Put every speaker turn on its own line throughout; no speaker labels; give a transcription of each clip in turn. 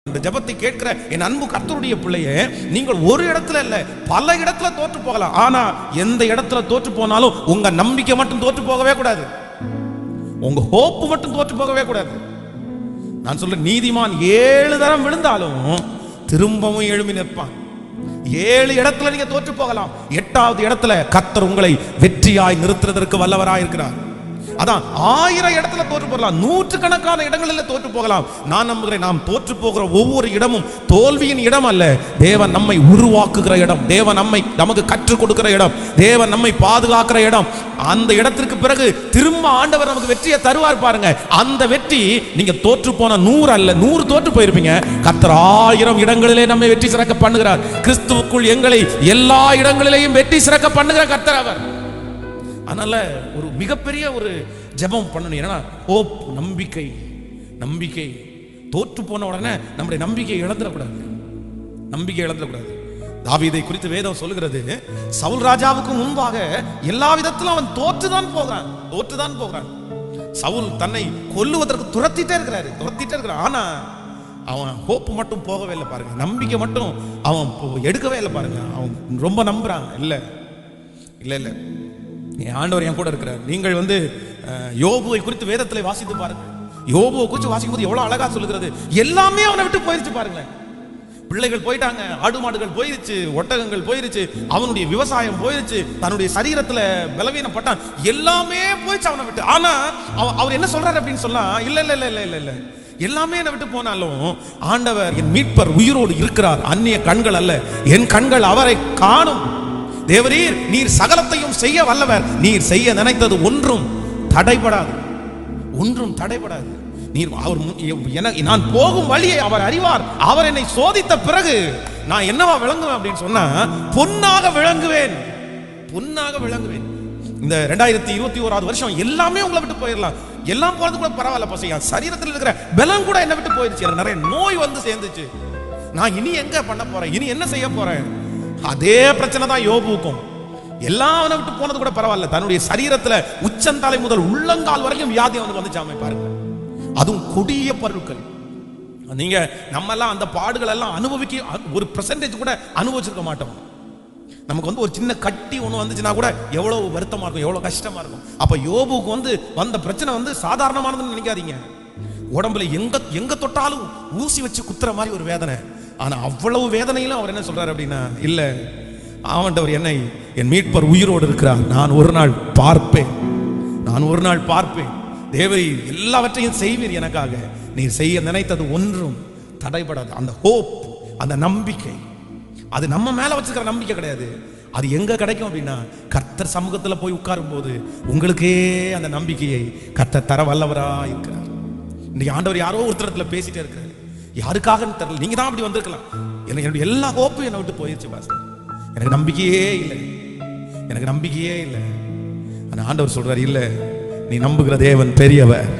இந்த ஜெபத்தை கேட்கிற என் அன்பு கர்த்தருடைய பிள்ளையே, நீங்கள் ஒரு இடத்துல இல்ல பல இடத்துல தோற்று போகலாம். ஆனா எந்த இடத்துல தோற்று போனாலும் உங்க நம்பிக்கை மட்டும் தோற்று போகவே கூடாது. உங்க ஹோப் மட்டும் தோற்று போகவே கூடாது. நான் சொல்றேன், நீதிமான் 7 தரம் விழுந்தாலும் திரும்பவும் எழும்பி நிற்பான். 7 இடத்துல நீங்க தோற்று போகலாம், 8வது இடத்துல கர்த்தர் உங்களை வெற்றியாய் நிறுத்துறதற்கு வல்லவராய் இருக்கிறார். அதான் 1000 இடத்துல தோற்று போகலாம், 100கணக்கான இடங்களில் தோற்று போகலாம். நான் நம்புகிறேன், நாம் தோற்று போகிற ஒவ்வொரு இடமும் தோல்வியின் இடம் அல்ல, தேவன் நம்மை உருவாக்குகிற இடம், தேவன் நமக்கு கற்றுக் கொடுக்கிற இடம், தேவன் நம்மை பாதுகாக்கிற இடம். அந்த இடத்திற்கு பிறகு திரும்ப ஆண்டவர் நமக்கு வெற்றியை தருவார். பாருங்க, அந்த வெற்றி நீங்க தோற்று போன 100 அல்ல, 100 தோற்று போயிருப்பீங்க. கர்த்தர் 1000 இடங்களிலே நம்மை வெற்றி சிறக்க பண்ணுகிறார். கிறிஸ்துவுக்குள் எங்களை எல்லா இடங்களிலேயும் வெற்றி சிறக்க பண்ணுகிற கர்த்தர் அவர். அதனால ஒரு மிகப்பெரிய ஒரு ஜெபம் பண்ணணும். ஏன்னா ஹோப், நம்பிக்கை. நம்பிக்கை தோற்று போன உடனே நம்முடைய நம்பிக்கையை இழந்துடக்கூடாது. நம்பிக்கை இழந்துடக்கூடாது. தாவீதை குறித்து வேதம் சொல்லுகிறது, சவுல் ராஜாவுக்கு முன்பாக எல்லா விதத்திலும் அவன் தோற்றுதான் போகிறான். சவுல் தன்னை கொல்லுவதற்கு துரத்திட்டே இருக்கிறார். ஆனா அவன் ஹோப் மட்டும் போகவே இல்லை பாருங்க, நம்பிக்கை மட்டும் அவன் எடுக்கவே இல்லை பாருங்க. அவன் ரொம்ப நம்புறான். இல்ல ஆண்டவர் என் கூட இருக்கிறார். நீங்கள் யோபுவை குறித்து வேதத்தில் வாசித்து பாருங்க. யோபுவை குறித்து வாசிக்கும் போது எவ்வளவு அழகா சொல்லுகிறது. எல்லாமே அவனை விட்டு போயிருச்சு பாருங்களேன். பிள்ளைகள் போயிட்டாங்க, ஆடு மாடுகள் போயிருச்சு, ஒட்டகங்கள் போயிருச்சு, அவனுடைய விவசாயம் போயிருச்சு, தன்னுடைய சரீரத்துல பலவீனப்பட்டான், எல்லாமே போயிடுச்சு அவனை விட்டு. ஆனா அவர் என்ன சொல்றாரு அப்படின்னு சொன்னா, இல்ல எல்லாமே என்னை விட்டு போனாலும் ஆண்டவர் என் மீட்பர் உயிரோடு இருக்கிறார். அந்நிய கண்கள் அல்ல, என் கண்கள் அவரை காணும். தேவரீர், நீர் சகலத்தையும் செய்ய வல்லவர். நீர் செய்ய நினைத்தது ஒன்றும் தடைபடாது. நீர் நான் போகும் வழியை அவர் அறிவார். அவர் என்னை சோதித்த பிறகு நான் என்னவா விளங்குவேன் அப்படின்னு சொன்னா, பொன்னாக விளங்குவேன். இந்த 2021 வருஷம் எல்லாமே உங்களை விட்டு போயிடலாம். எல்லாம் போறது கூட பரவாயில்ல பசையா, சரீரத்தில் இருக்கிற பலம் கூட என்ன விட்டு போயிருச்சு. நிறைய நோய் சேர்ந்துச்சு. நான் இனி எங்க பண்ண போறேன், இனி என்ன செய்ய போறேன்? அதே பிரச்சனை தான் யோபுவுக்கும். எல்லாம் அவனை விட்டு போனது கூட பரவாயில்ல, தன்னுடைய சரீரத்துல உச்சந்தலை முதல் உள்ளங்கால் வரைக்கும் வியாதி அவனுக்கு வந்துச்சாமே பாருங்க. அதுவும் கொடிய பொருட்கள். நீங்க நம்ம எல்லாம் அந்த பாடுகள் எல்லாம் அனுபவிக்க ஒரு பெர்சன்டேஜ் கூட அனுபவிச்சிருக்க மாட்டோம். நமக்கு ஒரு சின்ன கட்டி ஒண்ணு வந்துச்சுன்னா கூட எவ்வளவு வருத்தமா இருக்கும், எவ்வளவு கஷ்டமா இருக்கும். அப்ப யோபுக்கு வந்த பிரச்சனை சாதாரணமானதுன்னு நினைக்காதீங்க. உடம்புல எங்க தொட்டாலும் ஊசி வச்சு குத்துற மாதிரி ஒரு வேதனை. ஆனா அவ்வளவு வேதனையிலும் அவர் என்ன சொல்றாரு அப்படின்னா, இல்ல ஆண்டவர் என்னை, என் மீட்பர் உயிரோடு இருக்கிறார், நான் ஒரு நாள் பார்ப்பேன். தேவரீ எல்லாவற்றையும் செய்வீர் எனக்காக, நீர் செய்ய நினைத்தது ஒன்றும் தடைபடாது. அந்த ஹோப், அந்த நம்பிக்கை, அது நம்ம மேல வச்சிருக்கிற நம்பிக்கை கிடையாது. அது எங்க கிடைக்கும் அப்படின்னா, கர்த்தர் சமூகத்துல போய் உட்காரும் போது உங்களுக்கே அந்த நம்பிக்கையை கர்த்தர் தர வல்லவரா இருக்கிறார். இன்னைக்கு ஆண்டவர் யாரோ ஒருத்தரத்துல பேசிட்டே இருக்கிறார். யாருக்காக தெரியல, நீங்க தான் அப்படி வந்திருக்கலாம். என்னுடைய எல்லா ஹோப்பும் என்னை விட்டு போயிருச்சு பாஸ்டர், எனக்கு நம்பிக்கையே இல்லை. ஆனா ஆண்டவர் சொல்றார், இல்ல, நீ நம்புகிற தேவன் பெரியவர்,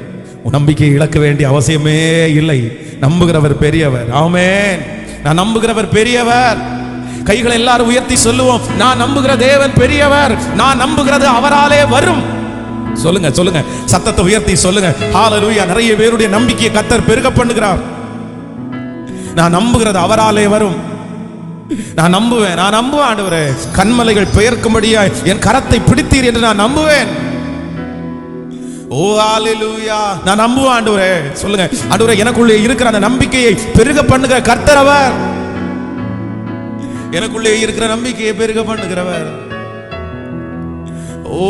உன் நம்பிக்கையை இழக்க வேண்டிய அவசியமே இல்லை. நம்புகிறவர் பெரியவர். ஆமென். நான் நம்புகிறவர் பெரியவர். கைகளை எல்லாரும் உயர்த்தி சொல்லுவோம், நான் நம்புகிற தேவன் பெரியவர், நான் நம்புகிறது அவராலே வரும். சொல்லுங்க சத்தத்தை உயர்த்தி சொல்லுங்க. ஹalleluya. நிறைய பேருடைய நம்பிக்கையை கர்த்தர் பெருக பண்ணுகிறார். நான் நம்புகிறது அவராலே வரும். நான் நம்புவேன் ஆண்டவரே, கண்மலைகள் பெயர்க்கும்படியாய் என் கரத்தை பிடித்தீர் என்று நான் நம்புவேன். ஓ ஹalleluya. நான் நம்புவேன் ஆண்டவரே. சொல்லுங்க, ஆண்டவரே, எனக்குள்ளே இருக்கிற அந்த நம்பிக்கையை பெருக பண்ணுகிற கர்த்தர் அவர். எனக்குள்ளே இருக்கிற நம்பிக்கையை பெருக பண்ணுகிறவர். ஓ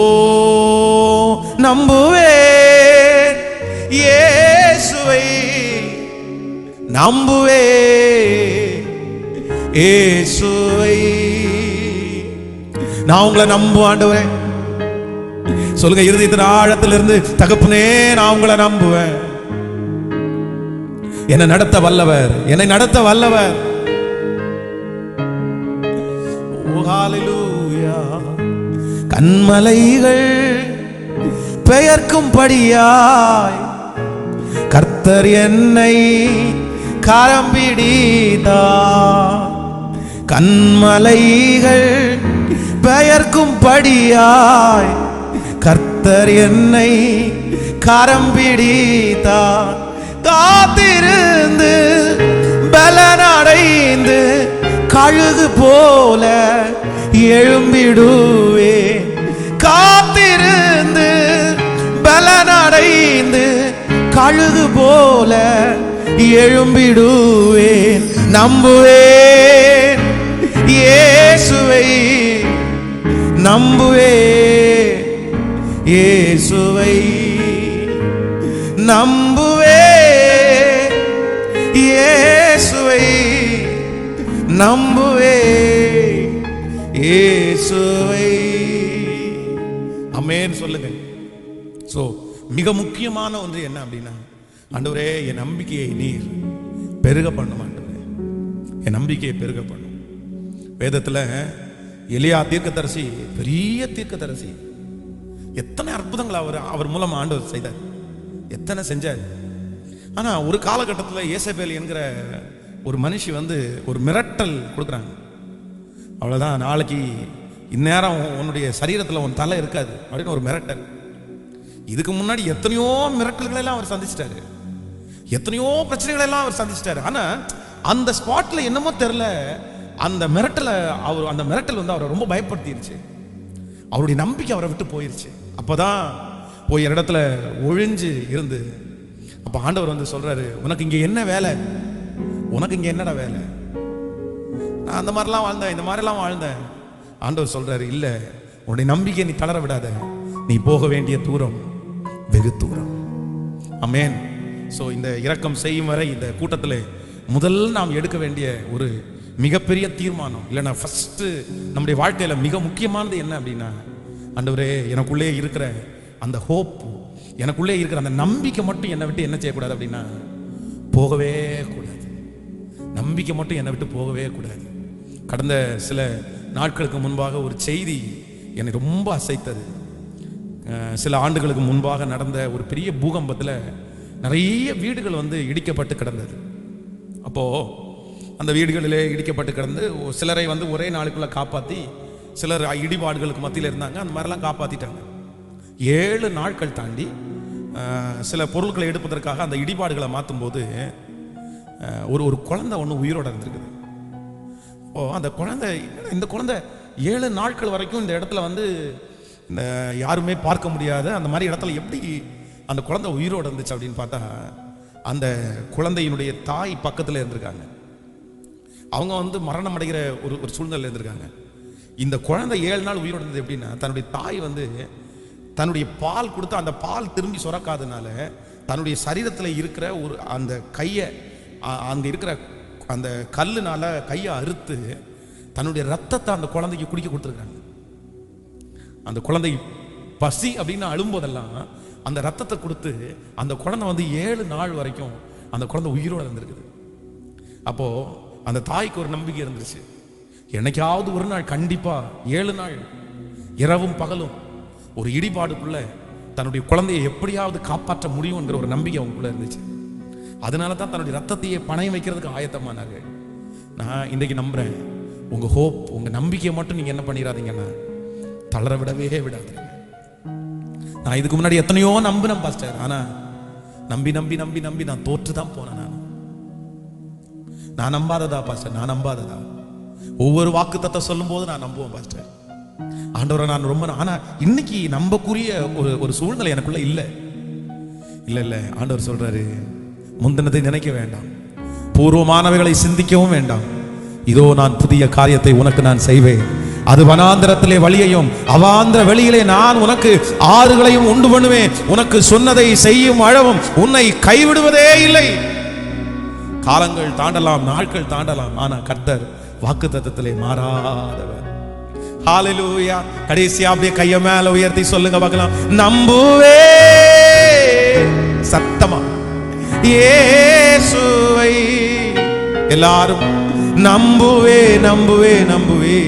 நம்புவேன் இயேசுவை, இயேசுவை. நான் உங்களை நம்புவேன் ஆண்டவரே. சொல்லுங்க, இருதயத்தின் ஆழத்திலிருந்து, தகப்பனே, நான் உங்களை நம்புவேன். என்னை நடத்த வல்லவர். ஓ ஹalleluya. கண்மலைகள் பெயர்க்கும்படியாய் கர்த்தர் என்னை கரம் பிடித்தார். கண்மலைகள் பெயர்க்கும்படியாய் கர்த்தர் என்னை கரம் பிடித்தார். காத்திருந்து கழுகு போல எழும்பிடுவேன். காத்திருந்து பலனடைந்து கழுகு போல எழும்பிடுவேன். நம்புவேன் இயேசுவை, நம்புவேன் இயேசுவை, நம்புவேன் இயேசுவை, நம்புவேன் இயேசுவை. ஆமென் சொல்லுங்க. சோ மிக முக்கியமான ஒன்று என்ன அப்படின்னா, ஆண்டவரே என் நம்பிக்கையை நீர் பெருக பண்ணும். ஆண்டவரே என் நம்பிக்கையை பெருக பண்ணும். வேதத்துல எலியா தீர்க்கதரிசி, பெரிய தீர்க்கதரிசி, எத்தனை அற்புதங்களை அவர் மூலம் ஆண்டவர் செய்தார், எத்தனை செஞ்சார். ஆனா ஒரு காலகட்டத்தில் ஏசபேல் என்கிற ஒரு மனுஷி ஒரு மிரட்டல் கொடுக்குறாங்க. அவ்வளவுதான், நாளைக்கு இந்நேரம் உன்னுடைய சரீரத்தில் உன் தலை இருக்காது அப்படின்னு ஒரு மிரட்டல். இதுக்கு முன்னாடி எத்தனையோ மிரட்டல்களை எல்லாம் அவர் சந்திச்சிட்டாரு, எத்தனையோ பிரச்சனைகளை எல்லாம் அவர் சந்திச்சிட்டாரு. ஆனா அந்த ஸ்பாட்ல என்னமோ தெரியல, அந்த மிரட்டலை அந்த மிரட்டல் அவரை ரொம்ப பயப்படுத்திருச்சு. அவருடைய நம்பிக்கை அவரை விட்டு போயிருச்சு. அப்பதான் போய் இடத்துல ஒழிஞ்சு இருந்து, அப்ப ஆண்டவர் சொல்றாரு, உனக்கு இங்க என்ன வேலை, உனக்கு இங்க என்னடா வேலை, நான் அந்த மாதிரிலாம் வாழ்ந்தேன், இந்த மாதிரிலாம் வாழ்ந்தேன். ஆண்டவர் சொல்றாரு, இல்ல, உன்னுடைய நம்பிக்கை நீ தளர விடாத, நீ போக வேண்டிய தூரம் வெகு தூரம். ஆமென். சோ இந்த இரக்கம் செய்யும் வரை இந்த கூட்டத்தில் முதல் நாம் எடுக்க வேண்டிய ஒரு மிகப்பெரிய தீர்மானம், இல்லைன்னா ஃபர்ஸ்ட் நம்முடைய வாழ்க்கையில மிக முக்கியமானது என்ன அப்படின்னா, ஆண்டவரே எனக்குள்ளே இருக்கிற அந்த ஹோப், எனக்குள்ளே இருக்கிற அந்த நம்பிக்கை மட்டும் என்னை விட்டு என்ன செய்யக்கூடாது அப்படின்னா போகவே கூடாது. நம்பிக்கை மட்டும் என்னை விட்டு போகவே கூடாது. கடந்த சில நாட்களுக்கு முன்பாக ஒரு செய்தி என்னை ரொம்ப அசைத்தது. சில ஆண்டுகளுக்கு முன்பாக நடந்த ஒரு பெரிய பூகம்பத்தில் நிறைய வீடுகள் இடிக்கப்பட்டு கிடந்தது. அப்போ அந்த வீடுகளிலே இடிக்கப்பட்டு கிடந்து சிலரை ஒரே நாளுக்குள்ள காப்பாற்றி, சிலர் இடிபாடுகளுக்கு மத்தியில் இருந்தாங்க, அந்த மாதிரிலாம் காப்பாற்றிட்டாங்க. 7 நாட்கள் தாண்டி சில பொருட்களை எடுப்பதற்காக அந்த இடிபாடுகளை மாற்றும் போது ஒரு குழந்தை ஒன்று உயிரோட இருந்திருக்குது. அந்த குழந்தை, இந்த குழந்தை 7 நாட்கள் வரைக்கும் இந்த இடத்துல இந்த யாருமே பார்க்க முடியாத அந்த மாதிரி இடத்துல எப்படி அந்த குழந்தை உயிரோடு இருந்துச்சு அப்படின்னு பார்த்தா, அந்த குழந்தையினுடைய தாய் பக்கத்தில் இருந்திருக்காங்க. அவங்க மரணம் அடைகிற ஒரு சூழ்நிலை இருந்திருக்காங்க. இந்த குழந்தை 7 நாள் உயிரோடு இருந்தது எப்படின்னா, தன்னுடைய தாய் தன்னுடைய பால் கொடுத்து அந்த பால் திரும்பி சுரக்காதனால தன்னுடைய சரீரத்தில் இருக்கிற அந்த கையை, அங்கே இருக்கிற அந்த கல்லுனால கையை அறுத்து தன்னுடைய ரத்தத்தை அந்த குழந்தைக்கு குடிக்க கொடுத்துருக்காங்க. அந்த குழந்தை பசி அப்படின்னு அழும்போதெல்லாம் அந்த ரத்தத்தை கொடுத்து அந்த குழந்தை 7 நாள் வரைக்கும் அந்த குழந்தை உயிரோடு இருந்திருக்குது. அப்போ அந்த தாய்க்கு ஒரு நம்பிக்கை இருந்துச்சு, என்னைக்காவது ஒரு நாள் கண்டிப்பா 7 நாள் இரவும் பகலும் ஒரு இடிபாடுக்குள்ள தன்னுடைய குழந்தையை எப்படியாவது காப்பாற்ற முடியும்ங்கிற ஒரு நம்பிக்கை அவங்களுக்குள்ள இருந்துச்சு. அதனால தான் தன்னுடைய ரத்தத்தையே பணயம் வைக்கிறதுக்கு ஆயத்தமானாங்க. நான் இன்றைக்கு நம்புறேன், உங்க ஹோப், உங்க நம்பிக்கையை மட்டும் நீங்க என்ன பண்ணிடாதீங்கன்னா தளர விடவே விடாதீங்க. நான் இதுக்கு முன்னாடி எத்தனையோ நம்பினேன் பாஸ்டர், ஆனா நம்பி நம்பி நம்பி நம்பி நான் தோற்று தான் போனேன். நான் நம்பாததா பாஸ்டர், நான் நம்பாததா. ஒவ்வொரு வாக்குத்தத்தம் சொல்லும் போது நான் நம்புவேன் பாஸ்டர், ஆண்டவரை நான் ரொம்ப, ஆனா இன்னைக்கு நம்பக்கூடிய ஒரு சூழ்நிலை எனக்குள்ள இல்ல இல்ல இல்ல. ஆண்டவர் சொல்றாரு, முந்தினதை நினைக்க வேண்டாம், பூர்வமானவைகளை சிந்திக்கவும் வேண்டாம், இதோ நான் புதிய காரியத்தை உனக்கு நான் செய்வேன், அது வனாந்திரத்திலே வழியையும் அவாந்திர வெளியிலே நான் உனக்கு ஆறுகளையும் உண்டு பண்ணுவேன், உனக்கு சொன்னதை செய்யும் அளவும் உன்னை கைவிடுவதே இல்லை. காலங்கள் தாண்டலாம், நாட்கள் தாண்டலாம், ஆனா கர்த்தர் வாக்குத்தத்தத்திலே மாறாதவர். ஹalleluya. கடைசியா அப்படியே கையை மேல உயர்த்தி சொல்லுங்க பார்க்கலாம், நம்புவே சத்தமா இயேசுவை. எல்லாரும் நம்புவே நம்புவே நம்புவே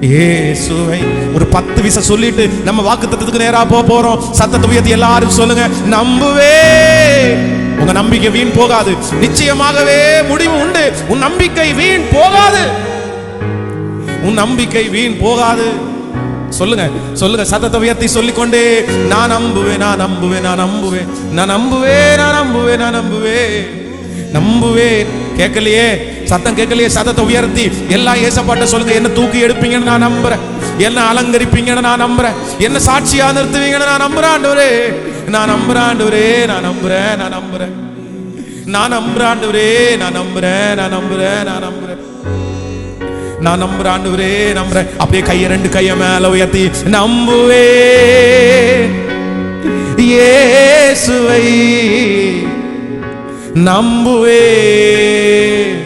இயேசுவை. ஒரு 10 விசை சொல்லிட்டு நம்ம வாக்குத்தத்தத்துக்கு நேரா போறோம். சத்தத்தை உயர்த்தி எல்லாரும் சொல்லுங்க, நம்புவே. உங்க நம்பிக்கை வீண் போகாது, நிச்சயமாகவே முடிவு உண்டு. உன் நம்பிக்கை வீண் போகாது, உன் நம்பிக்கை வீண் போகாது. சொல்லுங்க சொல்லுங்க, சத்தத்தை உயர்த்தி சொல்லிக்கொண்டே, நான் நம்புவேன் நான் நம்புவேன் நான் நம்புவேன் நான் நம்புவேன் நான் நம்புவேன் நான் நம்புவேன் நம்புவேன். கேட்கலையே, சத்தம் கேட்கலையே, சத்தத்தை உயர்த்தி எல்லாம் ஏசப்பாட்ட சொல்லுங்க. என்ன தூக்கி எடுப்பீங்கன்னு நான் நம்புறேன், என்ன அலங்கரிப்பீங்கன்னு நான் நம்புறேன், என்ன சாட்சியா நிறுத்துவீங்கன்னு நான் நம்புறேன் ஆண்டவரே. நான் நம்புறேன் ஆண்டவரே, நான் நம்புறேன், நான் நம்புறேன், நான் நம்புறேன் ஆண்டவரே, நான் நம்புறேன், நான் நம்புறேன், நான் நம்புறேன், நான் நம்புறேன் ஆண்டவரே, நம்புறேன். அப்படியே கையை ரெண்டு கையை மேல உயர்த்தி நம்புவேன் இயேசுவை, நம்புவேன்.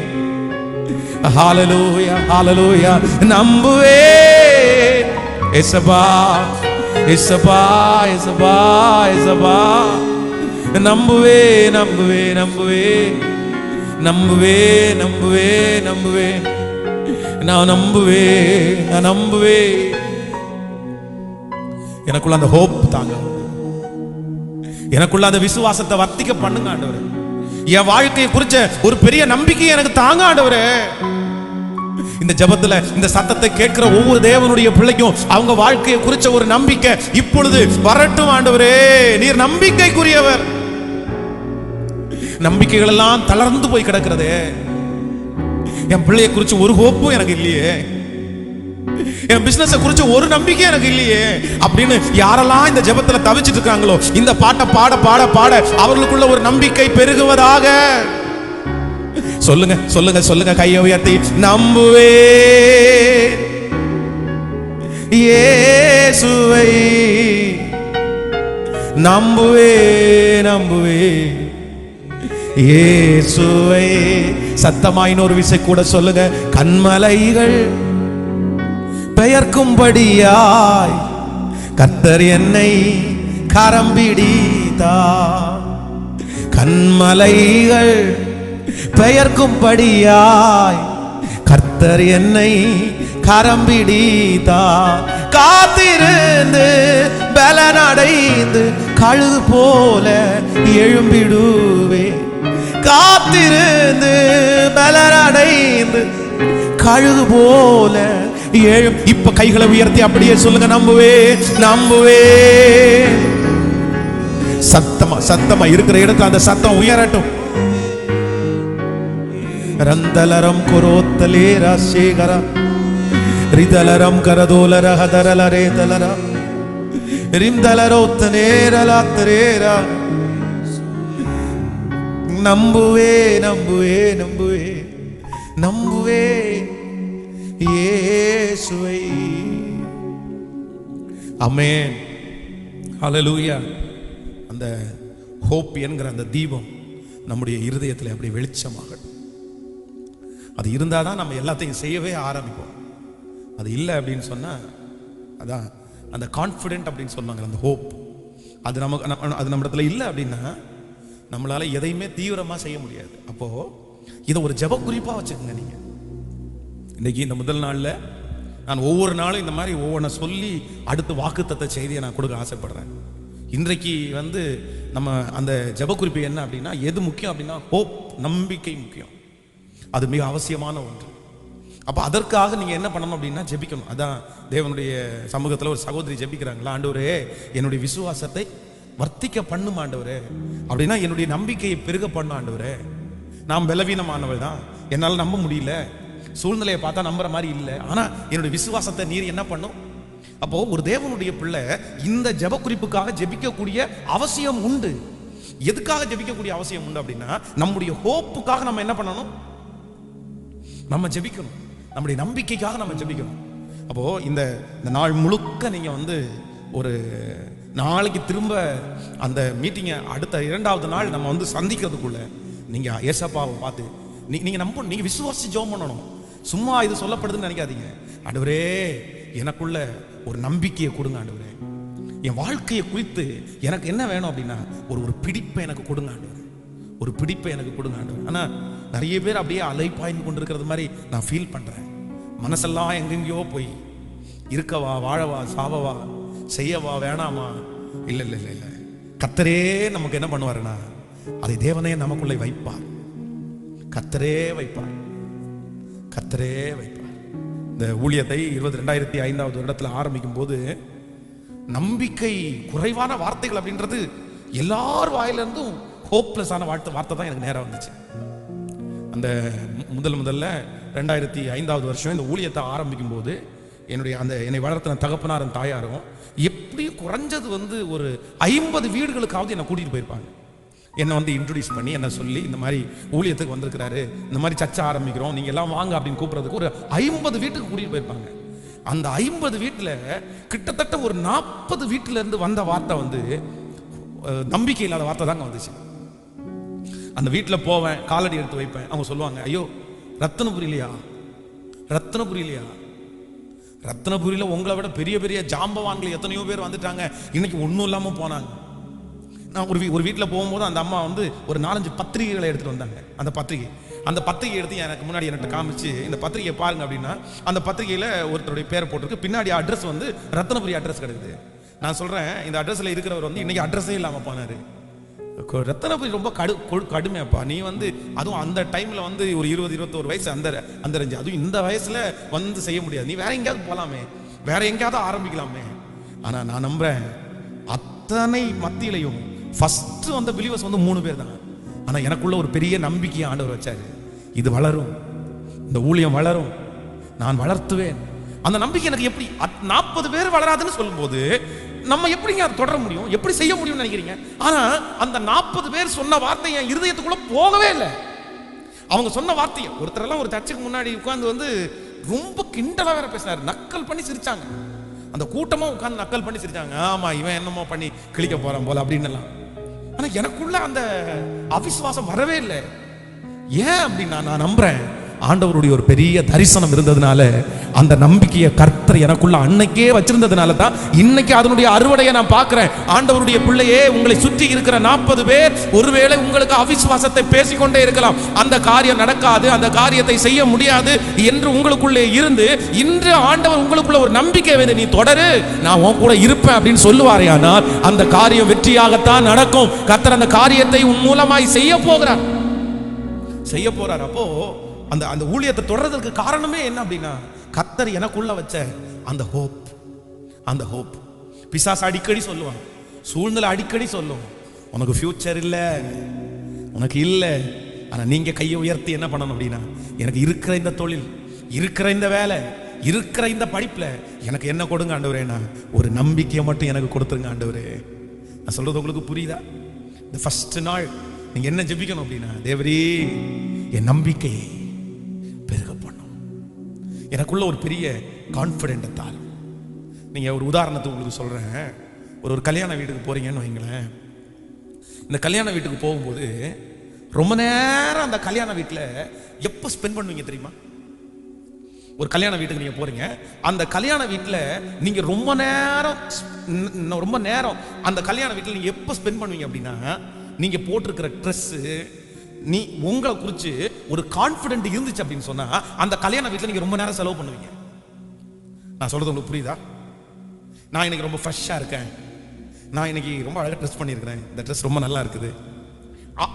ஹalleluya, ஹalleluya, நம்புவேன். இயேசுவா, இயேசுவா, இயேசுவா, இயேசுவா, நம்புவேன், நம்புவேன், நம்புவேன், நம்புவேன், நம்புவேன், நம்புவேன், நான் நம்புவேன், நான் நம்புவேன். எனக்குள்ள அந்த ஹோப் தாங்க, எனக்குள்ள அந்த விசுவாசத்தை வர்த்திக்க பண்ணுங்க ஆண்டவரே. என் வாழ்க்கையை குறிச்ச ஒரு பெரிய நம்பிக்கை எனக்கு தாங்க ஆண்டவரே. இந்த ஜெபத்துல இந்த சத்தத்தை கேட்கிற ஒவ்வொரு தேவனுடைய பிள்ளைக்கும் அவங்க வாழ்க்கையை குறிச்ச ஒரு நம்பிக்கை இப்பொழுது வரட்டும் ஆண்டவரே. நீர் நம்பிக்கைக்குரியவர். நம்பிக்கைகள் எல்லாம் தளர்ந்து போய் கிடக்கிறதே. என் பிள்ளையை குறிச்சு ஒரு ஹோப்பும் எனக்கு இல்லையே, என் பிசினஸ் குறிச்சு ஒரு நம்பிக்கை எனக்கு இல்லையே அப்படின்னு யாரெல்லாம் இந்த ஜெபத்துல தவிச்சிட்டு இருக்காங்களோ, இந்த பாட்டை பாட பாட பாட அவர்களுக்குள்ள ஒரு நம்பிக்கை பெருகுவதாக. சொல்லுங்க, சொல்லுங்க, சொல்லுங்க, கையை உயர்த்தி நம்புவேன் இயேசுவை, நம்புவேன், நம்புவேன் இயேசுவை. சத்தமாய் இன்னொரு விசை கூட சொல்லுங்க. கன்மலைகள் பெயர்க்கும்படியாய் கர்த்தர் என்னை கரம் பிடித்தார். கன்மலைகள் பெயர்க்கும்படியாய் கர்த்தர் என்னை கரம் பிடித்தார். காத்திருந்து பலனடைந்து கழுகு போல எழும்பிடுவே. காத்திருந்து பலனடைந்து கழுகு போல எழும். இப்ப கைகளை உயர்த்தி அப்படியே சொல்லுங்க, நம்புவே, நம்புவே. சத்தமா, சத்தமா இருக்கிற இடத்துல அந்த சத்தம் உயரட்டும். ரந்தலரம் குரோத்தலேரா சேகரா ரிதலரம் கரதோலர ஹதரலரே தலரா ரிம்தலரோத்தனேரலாத்தரேரா. நம்புவே, நம்புவே, நம்புவே, நம்புவே இயேசுவை. ஆமென், ஹல்லேலூயா. அந்த ஹோப் என்கிற அந்த தீபம் நம்முடைய இருதயத்தில் அப்படி வெளிச்சமாகட்டும். அது இருந்தால் தான் நம்ம எல்லாத்தையும் செய்யவே ஆரம்பிப்போம். அது இல்லை அப்படின்னு சொன்னால், அதான் அந்த கான்ஃபிடென்ட் அப்படின்னு சொன்னாங்க, அந்த ஹோப் அது நமக்கு அது நம்ம இடத்துல இல்லை அப்படின்னா நம்மளால் எதையுமே தீவிரமாக செய்ய முடியாது. அப்போது இதை ஒரு ஜெப குறிப்பாக வச்சுக்கோங்க. நீங்கள் இன்றைக்கி இந்த முதல் நாளில் நான் ஒவ்வொரு நாளும் இந்த மாதிரி ஒவ்வொன்றை சொல்லி அடுத்து வாக்குத்தத்த செய்தியை நான் கொடுக்க ஆசைப்படுறேன். இன்றைக்கு நம்ம அந்த ஜெப குறிப்பு என்ன அப்படின்னா, எது முக்கியம் அப்படின்னா ஹோப், நம்பிக்கை முக்கியம். அது மிக அவசியமான ஒன்று. அப்போ அதற்காக நீங்கள் என்ன பண்ணணும் அப்படின்னா ஜெபிக்கணும். அதான் தேவனுடைய சமூகத்தில் ஒரு சகோதரி ஜெபிக்கிறாங்களா, ஆண்டவரே என்னுடைய விசுவாசத்தை வர்த்திக்க பண்ணும் ஆண்டவரே, அப்படின்னா என்னுடைய நம்பிக்கையை பெருக பண்ண ஆண்டவரே. நான் பலவீனமானவள் தான், என்னால் நம்ப முடியல, சூழ்நிலையை பார்த்தா நம்புற மாதிரி இல்லை, ஆனால் என்னுடைய விசுவாசத்தை நீர் என்ன பண்ணும். அப்போ ஒரு தேவனுடைய பிள்ளை இந்த ஜெப குறிப்புக்காக ஜெபிக்கக்கூடிய அவசியம் உண்டு. எதுக்காக ஜெபிக்கக்கூடிய அவசியம் உண்டு அப்படின்னா, நம்முடைய ஹோப்புக்காக நம்ம என்ன பண்ணணும், நம்ம ஜெபிக்கணும். நம்முடைய நம்பிக்கைக்காக நம்ம ஜெபிக்கணும். அப்போ இந்த நாள் முழுக்க நீங்க ஒரு நாளைக்கு திரும்ப அந்த மீட்டிங்கை அடுத்த 2வது நாள் நம்ம சந்திக்கிறதுக்குள்ள நீங்க ஏசப்பாவை பார்த்து நீங்க நம்பணும். நீங்க விசுவாசி ஜெபம் பண்ணணும். சும்மா இது சொல்லப்படுதுன்னு நினைக்காதீங்க. ஆண்டவரே எனக்குள்ள ஒரு நம்பிக்கையை கொடுங்க ஆண்டவரே, என் வாழ்க்கையை குறித்து எனக்கு என்ன வேணும் அப்படின்னா ஒரு பிடிப்பை எனக்கு கொடுங்க ஆண்டவரே, ஒரு பிடிப்பை எனக்கு கொடுங்க ஆண்டவரே. ஆனா நிறைய பேர் அப்படியே அலைப்பாய்ந்து கொண்டிருக்கிறது மாதிரி நான் ஃபீல் பண்றேன். மனசெல்லாம் எங்கெங்கயோ போய் இருக்கவா, வாழவா, சாவவா, செய்யவா, வேணாமா, இல்லை இல்லை இல்லை இல்லை. கர்த்தரே நமக்கு என்ன பண்ணுவாருன்னா அதை தேவனே நமக்குள்ளே வைப்பார். கர்த்தரே வைப்பார், கர்த்தரே வைப்பார். இந்த ஊழியத்தை 2005 வருடத்தில் ஆரம்பிக்கும் போது நம்பிக்கை குறைவான வார்த்தைகள் அப்படின்றது எல்லார் வாயிலிருந்தும் ஹோப்லெஸ்ஸான வார்த்தை தான் எனக்கு நேரம் வந்துச்சு. அந்த முதல்ல 2005 வருஷம் இந்த ஊழியத்தை ஆரம்பிக்கும் போது என்னை வளர்த்தின தகப்பனாரும் தாயாரும் எப்படியும் குறைஞ்சது ஒரு 50 வீடுகளுக்காவது என்னை கூட்டிட்டு போயிருப்பாங்க. என்னை இன்ட்ரோடியூஸ் பண்ணி என்ன சொல்லி இந்த மாதிரி ஊழியத்துக்கு வந்திருக்கிறாரு, இந்த மாதிரி சர்ச்சை ஆரம்பிக்கிறோம், நீங்க எல்லாம் வாங்க அப்படின்னு கூப்பிடுறதுக்கு ஒரு 50 வீட்டுக்கு கூட்டிட்டு போயிருப்பாங்க. அந்த 50 வீட்டுல கிட்டத்தட்ட ஒரு 40 வீட்டுல இருந்து வந்த வார்த்தை நம்பிக்கை இல்லாத வார்த்தை தாங்க வந்துச்சு. அந்த வீட்டில் போவேன், காலடி எடுத்து வைப்பேன், அவங்க சொல்லுவாங்க, ஐயோ ரத்தினபுரியிலையா, ரத்தினபுரியில் உங்களை விட பெரிய பெரிய ஜாம்பவான்கள் எத்தனையோ பேர் வந்துட்டாங்க, இன்னைக்கு ஒன்றும் இல்லாமல் போனாங்க. நான் ஒரு வீட்டில் போகும்போது அந்த அம்மா ஒரு 4-5 பத்திரிகைகளை எடுத்துட்டு வந்தாங்க. அந்த பத்திரிகை எடுத்து எனக்கு முன்னாடி என்கிட்ட காமிச்சு, இந்த பத்திரிகையை பாருங்க அப்படின்னா, அந்த பத்திரிகையில் ஒருத்தருடைய பேர் போட்டிருக்கு, பின்னாடி அட்ரஸ் ரத்தினபுரி அட்ரஸ் கிடைக்குது. நான் சொல்றேன், இந்த அட்ரஸ்ல இருக்கிறவர் இன்னைக்கு அட்ரஸே இல்லாமல் போனாரு. ரத்தினபுரி ரொம்ப கடுமையாப்பா, நீ அதுவும் அந்த டைம்ல ஒரு 20-21 வயசு, அந்த ரேஞ்சு, அதுவும் இந்த வயசுல செய்ய முடியாது, நீ வேற எங்கேயாவது போலாமே, வேற எங்கேயாவது ஆரம்பிக்கலாமே. ஆனா நான் நம்புறேன், அத்தனை மத்தியிலையும் ஃபர்ஸ்ட் பிலீவர்ஸ் 3 பேர் தான். ஆனா எனக்குள்ள ஒரு பெரிய நம்பிக்கையை ஆண்டவர் வச்சாரு, இது வளரும், இந்த ஊழியம் வளரும், நான் வளர்த்துவேன். அந்த நம்பிக்கை எனக்கு எப்படி 40 பேர் வளராதுன்னு சொல்லும்போது நம்ம எப்படிங்க அதை தொடர முடியும், எப்படி செய்ய முடியும்னு நினைக்கிறீங்க? ஆனா அந்த 40 பேர் சொன்ன வார்த்தை என் இருதயத்துக்குள்ள போகவே இல்லை. அவங்க சொன்ன வார்த்தையை ஒருத்தரெல்லாம் ஒரு சர்ச்சுக்கு முன்னாடி உட்கார்ந்து ரொம்ப கிண்டலா வேற பேசினாரு, நக்கல் பண்ணி சிரிச்சாங்க. அந்த கூட்டமா உட்கார்ந்து நக்கல் பண்ணி சிரிச்சாங்க, ஆமா இவன் என்னமோ பண்ணி கிழிக்க போறான் போல அப்படின்னு எல்லாம். ஆனா எனக்குள்ள அந்த அவிசுவாசம் வரவே இல்லை. ஏன் அப்படின்னா, நான் நம்புறேன் ஆண்டவருடைய ஒரு பெரிய தரிசனம் இருந்ததுனால, அந்த நம்பிக்கையை கர்த்தர் எனக்குள்ள அன்னைக்கே வச்சிருந்ததுனால தான் இன்னைக்கு அதனுடைய அறுவடையை நான் பார்க்கிறேன். ஆண்டவருடைய பிள்ளையே, உங்களை சுற்றி இருக்கிற 40 பேர் ஒருவேளை உங்களுக்கு அவிசுவாசத்தை பேசிக்கொண்டே இருக்கலாம், அந்த காரியம் நடக்காது, அந்த காரியத்தை செய்ய முடியாது என்று உங்களுக்குள்ளே இருந்து, இன்று ஆண்டவர் உங்களுக்குள்ள ஒரு நம்பிக்கை வேணும், நீ தொடரு, நான் உன் கூட இருப்பேன் அப்படின்னு சொல்லுவாரே, ஆனால் அந்த காரியம் வெற்றியாகத்தான் நடக்கும். கர்த்தர் அந்த காரியத்தை உன் மூலமாய் செய்ய போகிறார். அப்போ அந்த ஊழியத்தை தொடர்றதுக்கு காரணமே என்ன அப்படின்னா, கர்த்தர் எனக்குள்ள வச்ச அந்த ஹோப். பிசாசு அடிக்கடி சொல்லுவான், சூழ்நிலை அடிக்கடி சொல்லும், உனக்கு ஃபியூச்சர் இல்லை, உனக்கு இல்லை. ஆனா நீங்க கையை உயர்த்தி என்ன பண்ணணும் அப்படின்னா, எனக்கு இருக்கிற இந்த தொழில், இருக்கிற இந்த வேலை, இருக்கிற இந்த படிப்புல எனக்கு என்ன கொடுங்க ஆண்டவரேனா, ஒரு நம்பிக்கையை மட்டும் எனக்கு கொடுத்துருங்க ஆண்டவரே. நான் சொல்றது உங்களுக்கு புரியுதா? இந்த ஃபர்ஸ்ட் நாள் நீங்க என்ன ஜெபிக்கணும் அப்படின்னா, தேவரே என் நம்பிக்கையை பெருக பண்ணும், எனக்குள்ள ஒரு பெரிய கான்ஃபிடென்ட் தாள். நீங்க ஒரு உதாரணத்துக்கு உங்களுக்கு சொல்றேன், ஒரு கல்யாண வீட்டுக்கு போறீங்கன்னு வைங்களேன். இந்த கல்யாண வீட்டுக்கு போகும்போது ரொம்ப நேரம் அந்த கல்யாண வீட்டில் எப்போ ஸ்பெண்ட் பண்ணுவீங்க தெரியுமா? ஒரு கல்யாண வீட்டுக்கு நீங்க போறீங்க, அந்த கல்யாண வீட்டில் நீங்க ரொம்ப நேரம் அந்த கல்யாண வீட்டில் நீங்க எப்போ ஸ்பெண்ட் பண்ணுவீங்க அப்படின்னா, நீங்க போட்டிருக்கிற ட்ரெஸ், நீ உங்களை குறித்து ஒரு கான்ஃபிடென்ட் இருந்துச்சு அப்படின்னு சொன்னா, அந்த கல்யாண வீட்டில் நீங்க ரொம்ப நேரம் செலவு பண்ணுவீங்க. நான் சொல்றது உங்களுக்கு புரியுதா? நான் இன்னைக்கு ரொம்ப ஃப்ரெஷ்ஷாக இருக்கேன், நான் இன்னைக்கு ரொம்ப அழகாக ட்ரெஸ் பண்ணியிருக்கிறேன், இந்த ட்ரெஸ் ரொம்ப நல்லா இருக்குது,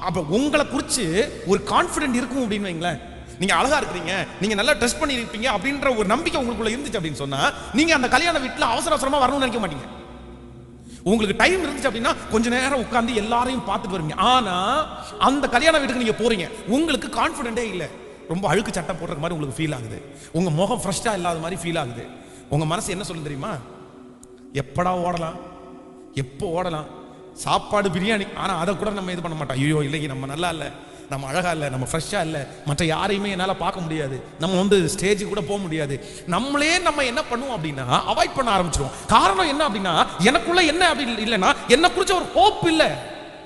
அப்போ உங்களை குறித்து ஒரு கான்ஃபிடென்ட் இருக்கும் அப்படின்னு வைங்களேன். நீங்க அழகா இருக்கிறீங்க, நீங்க நல்லா ட்ரெஸ் பண்ணி இருப்பீங்க அப்படின்ற ஒரு நம்பிக்கை உங்களுக்குள்ள இருந்துச்சு அப்படின்னு சொன்னா, நீங்க அந்த கல்யாண வீட்டில் அவசரமா வரணும்னு நினைக்க மாட்டீங்க. உங்களுக்கு டைம் இருந்துச்சு அப்படின்னா கொஞ்ச நேரம் உட்கார்ந்து எல்லாரையும் பார்த்துட்டு வருவீங்க. ஆனா அந்த கல்யாண வீட்டுக்கு நீங்க போறீங்க, உங்களுக்கு கான்ஃபிடென்ட்டே இல்லை, ரொம்ப அழுக்கு சட்டை போடுற மாதிரி உங்களுக்கு ஃபீல் ஆகுது, உங்க முகம் ஃப்ரெஷ்ஷா இல்லாத மாதிரி ஃபீல் ஆகுது. உங்க மனசு என்ன சொல்லுது தெரியுமா? எப்படா ஓடலாம், எப்போ ஓடலாம், சாப்பாடு பிரியாணி, ஆனா அதை கூட நம்ம இது பண்ண மாட்டோம். ஐயோ இல்லைங்க, நம்ம நல்லா இல்லை, நம்ம அழகா இல்லை, நம்ம ஃப்ரெஷ்ஷா இல்லை, மற்ற யாரையுமே என்னால் பார்க்க முடியாது, நம்ம ஸ்டேஜுக்கு கூட போக முடியாது. நம்மளே நம்ம என்ன பண்ணுவோம் அப்படின்னா அவாய்ட் பண்ண ஆரம்பிச்சிருவோம். காரணம் என்ன அப்படின்னா, எனக்குள்ள என்ன அப்படி இல்லைன்னா, என்ன குறிச்ச ஒரு ஹோப் இல்லை,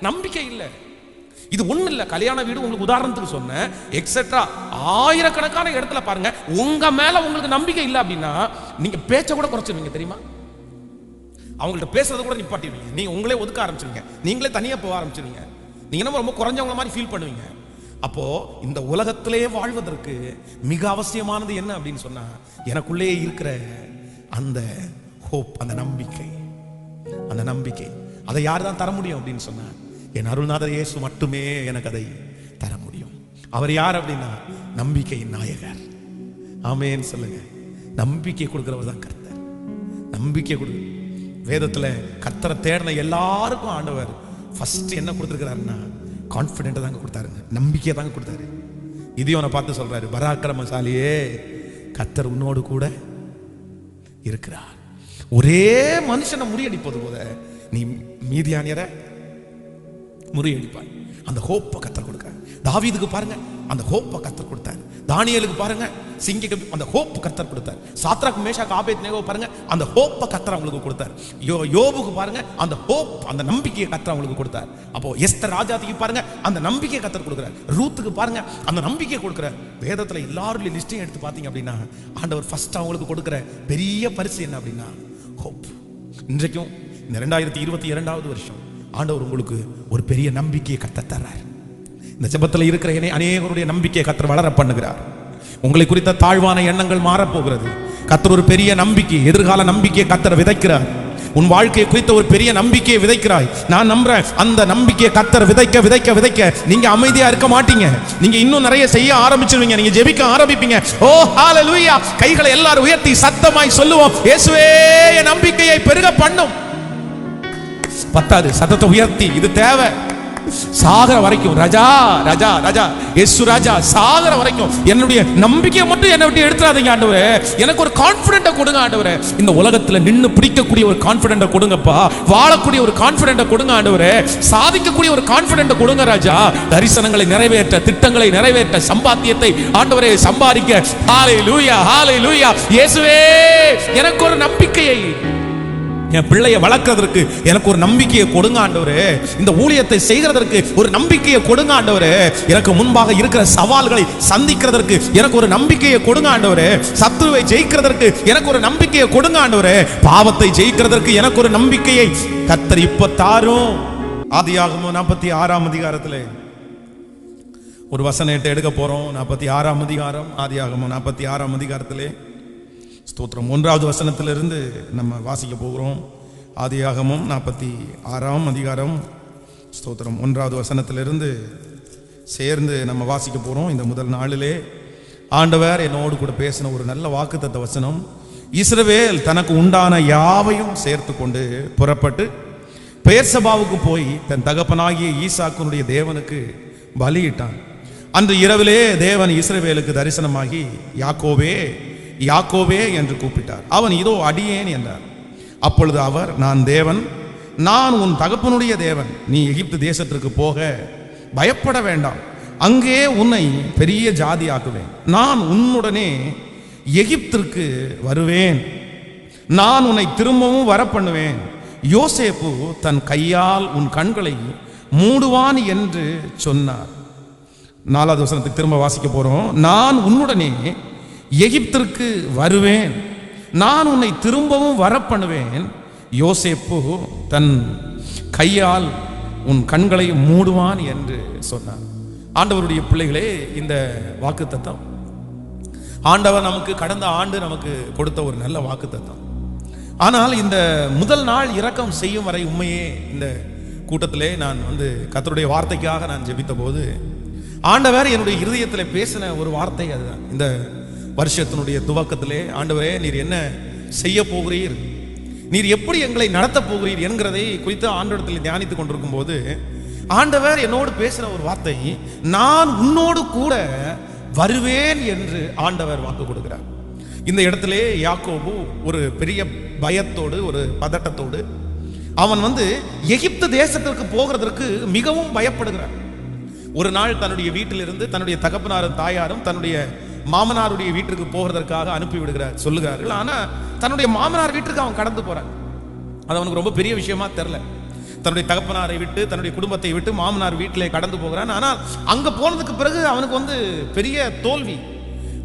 நம்பிக்கை இல்லை. இது ஒண்ணு இல்ல, கல்யாண வீடு உங்களுக்கு உதாரணத்துக்கு சொன்னேன், எக்ஸெட்ரா ஆயிரக்கணக்கான இடத்துல பாருங்க, உங்க மேல உங்களுக்கு நம்பிக்கை இல்லை அப்படின்னா நீங்க பேச்ச கூட குறைச்சிருவீங்க தெரியுமா? அவங்கள்ட்ட பேசுறத கூட நிப்பாட்டிடுவீங்க, நீங்க உங்களே ஒதுக்க ஆரம்பிச்சிருவீங்க, நீங்களே தனியா போக ஆரம்பிச்சிருவீங்க, நீங்க நம்ம ரொம்ப குறைஞ்சவங்கள மாதிரி ஃபீல் பண்ணுவீங்க. அப்போ இந்த உலகத்திலேயே வாழ்வதற்கு மிக அவசியமானது என்ன அப்படின்னு சொன்னா, எனக்குள்ளே இருக்கிற அந்த ஹோப், அந்த நம்பிக்கை. அதை யார் தான் தர முடியும் அப்படின்னு சொன்னா, என் அருள்நாதர் இயேசு மட்டுமே எனக்கு அதை தர முடியும். அவர் யார் அப்படின்னா, நம்பிக்கையின் நாயகர். ஆமென் சொல்லுங்க. நம்பிக்கை கொடுக்கிறவர் தான் கர்த்தர். நம்பிக்கை கொடு. வேதத்துல கர்த்தரை தேடின எல்லாருக்கும் ஆண்டவர் ஃபர்ஸ்ட் என்ன கொடுத்திருக்கிறாருன்னா கான்ஃபிடென்ட் தாங்க கொடுத்தாருங்க, நம்பிக்கையை தாங்க கொடுத்தாரு. இதையோனை பார்த்து சொல்றாரு, பராக்கிரமசாலியே கர்த்தர் உன்னோடு கூட இருக்கிறார். ஒரே மனுஷனை முறியடிப்பது போல நீ மீதியானியரை முறியடிப்பாய். அந்த ஹோப்பை கர்த்தர் கொடுக்கிறார். தாவீதுக்கு பாருங்க அந்த ஹோப்பை கர்த்தர் கொடுத்தார். தானியேலுக்கு பாருங்க சிங்கிக்கு அந்த ஹோப் கர்த்தர் கொடுத்தார். சாத்ராக் மேஷாக் ஆபேத்நேகோ பாருங்க அந்த ஹோப்பை கர்த்தர் அவங்களுக்கு கொடுத்தார். யோபுக்கு பாருங்க அந்த ஹோப், அந்த நம்பிக்கையை கர்த்தர் அவங்களுக்கு கொடுத்தார். அப்போ எஸ்தர் ராஜாத்திக்கு பாருங்க அந்த நம்பிக்கையை கர்த்தர் கொடுக்கிறார். ரூத்துக்கு பாருங்க அந்த நம்பிக்கையை கொடுக்கிறார். வேதத்துல எல்லாருடைய லிஸ்டையும் எடுத்து பார்த்தீங்க அப்படின்னா ஆண்டவர் ஃபர்ஸ்ட் அவங்களுக்கு கொடுக்கிற பெரிய பரிசு என்ன அப்படின்னா ஹோப். இன்றைக்கும் இந்த 2022வது வருஷம் ஆண்டவர் உங்களுக்கு ஒரு பெரிய நம்பிக்கையை கர்த்தர் தர்றார். இந்த ஜெபத்தில் இருக்கிற அநேகருடைய நம்பிக்கையை கர்த்தர் வளர பண்ணுகிறார். உங்களை குறித்த தாழ்வான எண்ணங்கள் மாறப்போகிறது. கர்த்தர் ஒரு பெரிய நம்பிக்கை, எதிர்கால நம்பிக்கையை கர்த்தர் விதைக்கிறார். உன் வாழ்க்கையை குறித்த ஒரு பெரிய நம்பிக்கையை விதைக்கிறாய். நான் நம்புறேன் அந்த நம்பிக்கையை கர்த்தர் விதைக்க விதைக்க விதைக்க நீங்க அமைதியா இருக்க மாட்டீங்க. நீங்க இன்னும் நிறைய செய்ய ஆரம்பிச்சிருவீங்க. நீங்க ஜெபிக்க ஆரம்பிப்பீங்க. ஓ ஹalleluya! கைகளை எல்லாரும் உயர்த்தி சத்தமாய் சொல்லுவோம், இயேசுவே என் நம்பிக்கையை பெருக பண்ணும். பத்தாது, சத்தத்தை உயர்த்தி இது தேவை. சாகர வரைக்கும் ராஜா ராஜா ராஜா இயேசு ராஜா, சாகர வரைக்கும் என்னுடைய நம்பிக்கையை மட்டும் என்னை விட்டு எடுத்துறாதீங்க ஆண்டவரே. எனக்கு ஒரு கான்ஃபிடென்ட்டை கொடுங்க ஆண்டவரே. இந்த உலகத்துல நின்னு பிடிக்கக்கூடிய ஒரு கான்ஃபிடென்ட்டை கொடுங்கப்பா. வாழக்கூடிய ஒரு கான்ஃபிடென்ட்டை கொடுங்க ஆண்டவரே. சாதிக்கக்கூடிய ஒரு கான்ஃபிடென்ட்டை கொடுங்க ராஜா. தரிசனங்களை நிறைவேற்ற, திட்டங்களை நிறைவேற்ற, சம்பாத்தியத்தை ஆண்டவரே சம்பாதிக்க. ஹalleluya ஹalleluya. இயேசுவே எனக்கு ஒரு நம்பிக்கையை, என் பிள்ளையை வளர்க்கிறதுக்கு எனக்கு ஒரு நம்பிக்கையை கொடுங்க ஆண்டவரே. இந்த ஊழியத்தை செய்கிறதற்கு ஒரு நம்பிக்கையை கொடுங்க ஆண்டவரே. எனக்கு முன்பாக இருக்கிற சவால்களை சந்திக்கிறதற்கு எனக்கு ஒரு நம்பிக்கையை கொடுங்க ஆண்டவரே. சத்துருவை ஜெயிக்கிறதற்கு எனக்கு ஒரு நம்பிக்கையை கொடுங்க ஆண்டவரே. பாவத்தை ஜெயிக்கிறதற்கு எனக்கு ஒரு நம்பிக்கையை கர்த்தர் இப்ப தாரும். ஆதியாகமம் 46ஆம் அதிகாரத்திலே ஒரு வசனத்தை எடுக்க போறோம். 46ஆம் அதிகாரம், ஆதியாகமம் 46ஆம் அதிகாரத்திலே ஸ்தோத்திரம் 1வது வசனத்திலிருந்து நம்ம வாசிக்க போகிறோம். ஆதியாகமம் 46ஆம் அதிகாரம் ஸ்தோத்திரம் 1வது வசனத்திலிருந்து சேர்ந்து நம்ம வாசிக்க போகிறோம். இந்த முதல் நாளிலே ஆண்டவர் என்னோடு கூட பேசின ஒரு நல்ல வாக்குத்தத்த வசனம். இஸ்ரவேல் தனக்கு உண்டான யாவையும் சேர்த்து கொண்டு புறப்பட்டு பெயர்சபாவுக்கு போய் தன் தகப்பனாகிய ஈசாக்குனுடைய தேவனுக்கு பலியிட்டான். அன்று இரவிலே தேவன் இஸ்ரவேலுக்கு தரிசனமாகி யாக்கோபே யாக்கோபே என்று கூப்பிட்டார். அவன் இதோ அடியேன் என்றார். அப்பொழுது அவர், நான் தேவன், நான் உன் தகப்பனுடைய தேவன். நீ எகிப்து தேசத்திற்கு போக பயப்பட வேண்டாம். அங்கே உன்னை பெரிய ஜாதி ஆக்குவேன். நான் உன்னுடனே எகிப்திற்கு வருவேன். நான் உன்னை திரும்பவும் வர பண்ணுவேன். யோசேப்பு தன் கையால் உன் கண்களை மூடுவான் என்று சொன்னார். 4வது வசனத்துக்கு திரும்ப வாசிக்க போறோம். நான் உன்னுடனே எகிப்திற்கு வருவேன். நான் உன்னை திரும்பவும் வர பண்ணுவேன். யோசேப்பு தன் கையால் உன் கண்களை மூடுவான் என்று சொன்னார். ஆண்டவருடைய பிள்ளைகளே, இந்த வாக்குத்தத்தம் ஆண்டவர் நமக்கு கடந்த ஆண்டு நமக்கு கொடுத்த ஒரு நல்ல வாக்குத்தத்தம். ஆனால் இந்த முதல் நாள் இரக்கம் செய்யும் வரை உண்மையே இந்த கூட்டத்திலே நான் கர்த்தருடைய வார்த்தைக்காக நான் ஜெபித்த போது ஆண்டவர் என்னுடைய இருதயத்தில் பேசின ஒரு வார்த்தை அதுதான். இந்த வருஷத்தினுடைய துவக்கத்திலே, ஆண்டவரே நீர் என்ன செய்ய போகிறீர், நீர் எப்படி எங்களை நடத்த போகிறீர் என்கிறதை குறித்து ஆண்டவரிடத்தில் தியானித்துக் கொண்டிருக்கும் போது ஆண்டவர் என்னோடு பேசின ஒரு வார்த்தை, நான் உன்னோடு கூட வருவேன் என்று ஆண்டவர் வாக்கு கொடுக்கிறார். இந்த இடத்திலே யாக்கோபு ஒரு பெரிய பயத்தோடு, ஒரு பதட்டத்தோடு அவன் எகிப்து தேசத்திற்கு போகிறதற்கு மிகவும் பயப்படுகிறான். ஒரு நாள் தன்னுடைய வீட்டிலிருந்து தன்னுடைய தகப்பனாரும் தாயாரும் தன்னுடைய மாமனாருடைய வீட்டுக்கு போகிறதற்காக அனுப்பி விடுகிறார் சொல்லுகிறார்கள். ஆனா தன்னுடைய மாமனார் வீட்டுக்கு அவன் கடந்து போறான். அது அவனுக்கு ரொம்ப பெரிய விஷயமா தெரியல. தன்னுடைய தகப்பனாரை விட்டு, தன்னுடைய குடும்பத்தை விட்டு மாமனார் வீட்டிலே கடந்து போகிறான். ஆனால் அங்க போனதுக்கு பிறகு அவனுக்கு பெரிய தோல்வி.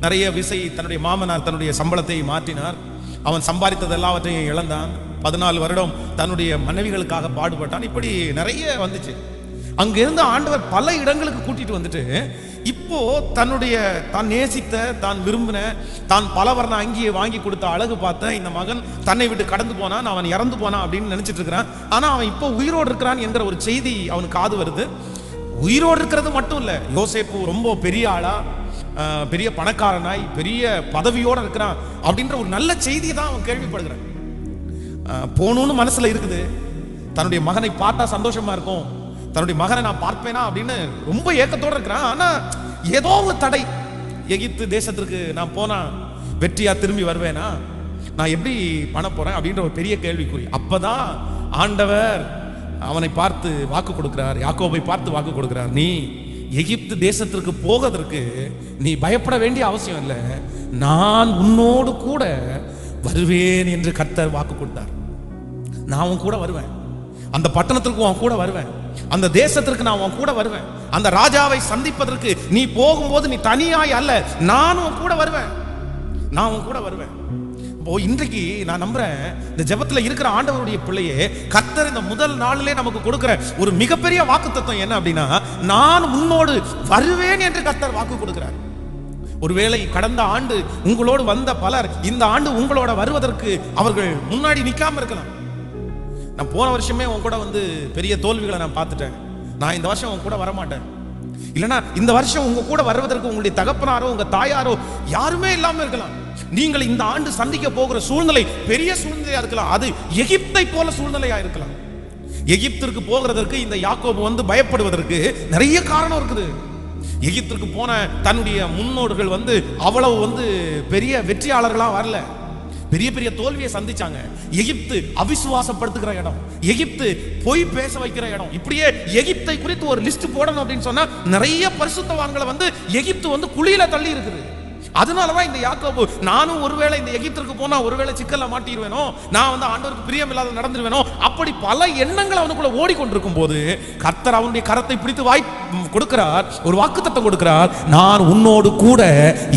நிறைய விசை, தன்னுடைய மாமனார் தன்னுடைய சம்பளத்தை மாற்றினார். அவன் சம்பாதித்தது எல்லாவற்றையும் இழந்தான். 14 வருடம் தன்னுடைய மனைவிகளுக்காக பாடுபட்டான். இப்படி நிறைய வந்துச்சு. அங்கிருந்து ஆண்டவர் பல இடங்களுக்கு கூட்டிட்டு இப்போ தன்னுடைய தான் நேசித்த, தான் விரும்பின, தான் பல வர்ண அங்கியை வாங்கி கொடுத்த, அழகு பார்த்த இந்த மகன் தன்னை விட்டு கடந்து போனான், அவன் இறந்து போனான் அப்படின்னு நினைச்சிட்டு இருக்கிறான். ஆனா அவன் இப்போ உயிரோடு இருக்கிறான் என்கிற ஒரு செய்தி அவனுக்கு காது வருது. உயிரோடு இருக்கிறது மட்டும் இல்ல, யோசேப்பு ரொம்ப பெரிய ஆளா, பெரிய பணக்காரனாய், பெரிய பதவியோட இருக்கிறான் அப்படின்ற ஒரு நல்ல செய்தியை தான் அவன் கேள்விப்படுகிறான். போகணும்னு மனசுல இருக்குது. தன்னுடைய மகனை பார்த்தா சந்தோஷமா இருக்கும், தன்னுடைய மகனை நான் பார்ப்பேனா அப்படின்னு ரொம்ப ஏக்கத்தோடு இருக்கிறான். ஆனா ஏதோ ஒரு தடை. எகிப்து தேசத்திற்கு நான் போனா வெற்றியா திரும்பி வருவேனா, நான் எப்படி பண்ண போறேன் அப்படின்ற ஒரு பெரிய கேள்விக்குறி. அப்பதான் ஆண்டவர் அவனை பார்த்து வாக்கு கொடுக்கிறார், யாக்கோபை பார்த்து வாக்கு கொடுக்கிறார். நீ எகிப்து தேசத்திற்கு போவதற்கு நீ பயப்பட வேண்டிய அவசியம் இல்லை, நான் உன்னோடு கூட வருவேன் என்று கர்த்தர் வாக்கு கொடுத்தார். நான் உன் கூட வருவேன், அந்த பட்டணத்திற்கு உன் கூட வருவேன், அந்த தேசத்திற்கு நான் உன் கூட வருவேன். அந்த ராஜாவை சந்திப்பதற்கு நீ போகும்போது நீ தனியாய் அல்ல, நானும் உன் கூட வருவேன், நான் உன் கூட வருவேன். இப்போ இன்றைக்கு நான் நம்புறேன், இந்த ஜெபத்துல இருக்கிற ஆண்டவருடைய பிள்ளையே, கர்த்தர் இந்த முதல் நாளிலே நமக்கு கொடுக்கிற ஒரு மிகப்பெரிய வாக்குத்தத்தம் என்ன அப்படின்னா, நான் உன்னோடு வருவேன் என்று கர்த்தர் வாக்கு கொடுக்கிறார். ஒருவேளை கடந்த ஆண்டு உங்களோடு வந்த பலர் இந்த ஆண்டு உங்களோட வருவதற்கு அவர்கள் முன்னாடி நிக்காம இருக்கலாம். நான் போன வருஷமே உன் கூட வந்து பெரிய தோல்விகளை நான் பார்த்துட்டேன், நான் இந்த வருஷம் உன் கூட வரமாட்டேன். இல்லைன்னா இந்த வருஷம் உங்க கூட வருவதற்கு உங்களுடைய தகப்பனாரோ உங்க தாயாரோ யாருமே இல்லாம இருக்கலாம். நீங்கள் இந்த ஆண்டு சந்திக்க போகிற சூழ்நிலை பெரிய சூழ்நிலையா இருக்கலாம், அது எகிப்தை போல சூழ்நிலையா இருக்கலாம். எகிப்திற்கு போகிறதற்கு இந்த யாக்கோபு வந்து பயப்படுவதற்கு நிறைய காரணம் இருக்குது. எகிப்திற்கு போன தன்னுடைய முன்னோர்கள் வந்து அவ்வளவு வந்து பெரிய வெற்றியாளர்களா வரல, பெரிய பெரிய தோல்வியை சந்திச்சாங்க. எகிப்து அவிசுவாசப்படுத்துகிற இடம், எகிப்து பொய் பேச வைக்கிற இடம். இப்படியே எகிப்தை குறித்து ஒரு லிஸ்ட் போடணும் அப்படின்னு சொன்னா நிறைய பரிசுத்தவான்களை வந்து எகிப்து வந்து குழியில தள்ளி இருக்குது. அதனாலதான் இந்த யாக்கோபு, நானும் ஒருவேளை இந்த எகிப்திற்கு போனா ஒருவேளை சிக்கல்ல மாட்டிடுவேனோ, நான் வந்து ஆண்டவருக்கு பிரியம் இல்லாத நடந்துருவேனோ, அப்படி பல எண்ணங்கள் அவனுக்குள்ள ஓடிக்கொண்டிருக்கும் போது கர்த்தர் அவனுடைய கரத்தை பிடித்து கொடுக்கிறார், ஒரு வாக்குத்தத்தம் கொடுக்கிறார். நான் உன்னோடு கூட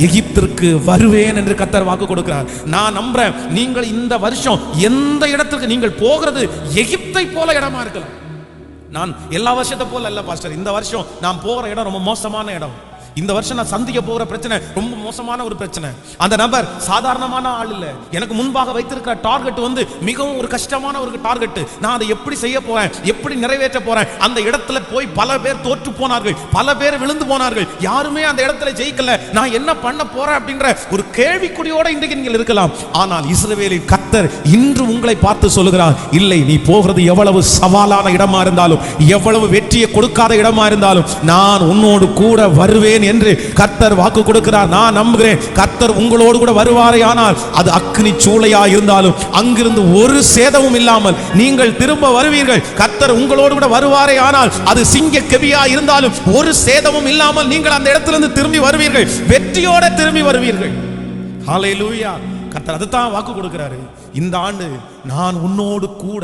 எகிப்திற்கு வருவேன் என்று கர்த்தர் வாக்கு கொடுக்கிறார். நான் நம்புறேன், நீங்கள் இந்த வருஷம் எந்த இடத்திற்கு நீங்கள் போகிறது எகிப்தை போல இடமா இருக்கலாம். நான் எல்லா வருஷத்தை போல அல்ல பாஸ்டர், இந்த வருஷம் நான் போகிற இடம் ரொம்ப மோசமான இடம். இந்த வருஷம் நான் சந்திக்க போகிற பிரச்சனை ரொம்ப மோசமான ஒரு பிரச்சனை. அந்த நபர் சாதாரணமான ஆள் இல்லை, எனக்கு முன்பாக வைத்திருக்கிற டார்கெட் வந்து மிகவும் ஒரு கஷ்டமான ஒரு டார்கெட். நான் அதை எப்படி செய்ய போறேன், எப்படி நிறைவேற்ற போறேன். அந்த இடத்துல போய் பல பேர் தோற்று போனார்கள், பல பேர் விழுந்து போனார்கள், யாருமே அந்த இடத்துல ஜெயிக்கல. நான் என்ன பண்ண போறேன் அப்படின்ற ஒரு கேள்விக்குறியோட இன்றைக்கு நீங்கள் இருக்கலாம். ஆனால் இஸ்ரவேலின் கர்த்தர் இன்று உங்களை பார்த்து சொல்லுகிறார், இல்லை, நீ போகிறது எவ்வளவு சவாலான இடமா இருந்தாலும், எவ்வளவு வெற்றியை கொடுக்காத இடமா இருந்தாலும், நான் உன்னோடு கூட வருவேன் என்று கர்த்தர் வாக்கு கொடுக்கிறார். நான் நம்புகிறேன், கர்த்தர் உங்களோடு கூட வருவாரே ஆனால் அது அக்னி சூளையா இருந்தாலும் அங்கிருந்து ஒரு சேதமும் இல்லாமல் நீங்கள் திரும்ப வருவீர்கள். கர்த்தர் உங்களோடு கூட வருவாரே ஆனால் அது சிங்க கெபியா இருந்தாலும் ஒரு சேதமும் இல்லாமல் நீங்கள் அந்த இடத்திலிருந்து திரும்பி வருவீர்கள், வெற்றியோட திரும்பி வருவீர்கள். ஹல்லேலூயா. கர்த்தர் அதுதான் வாக்கு கொடுக்கிறாரு. இந்த ஆண்டு நான் உன்னோடு கூட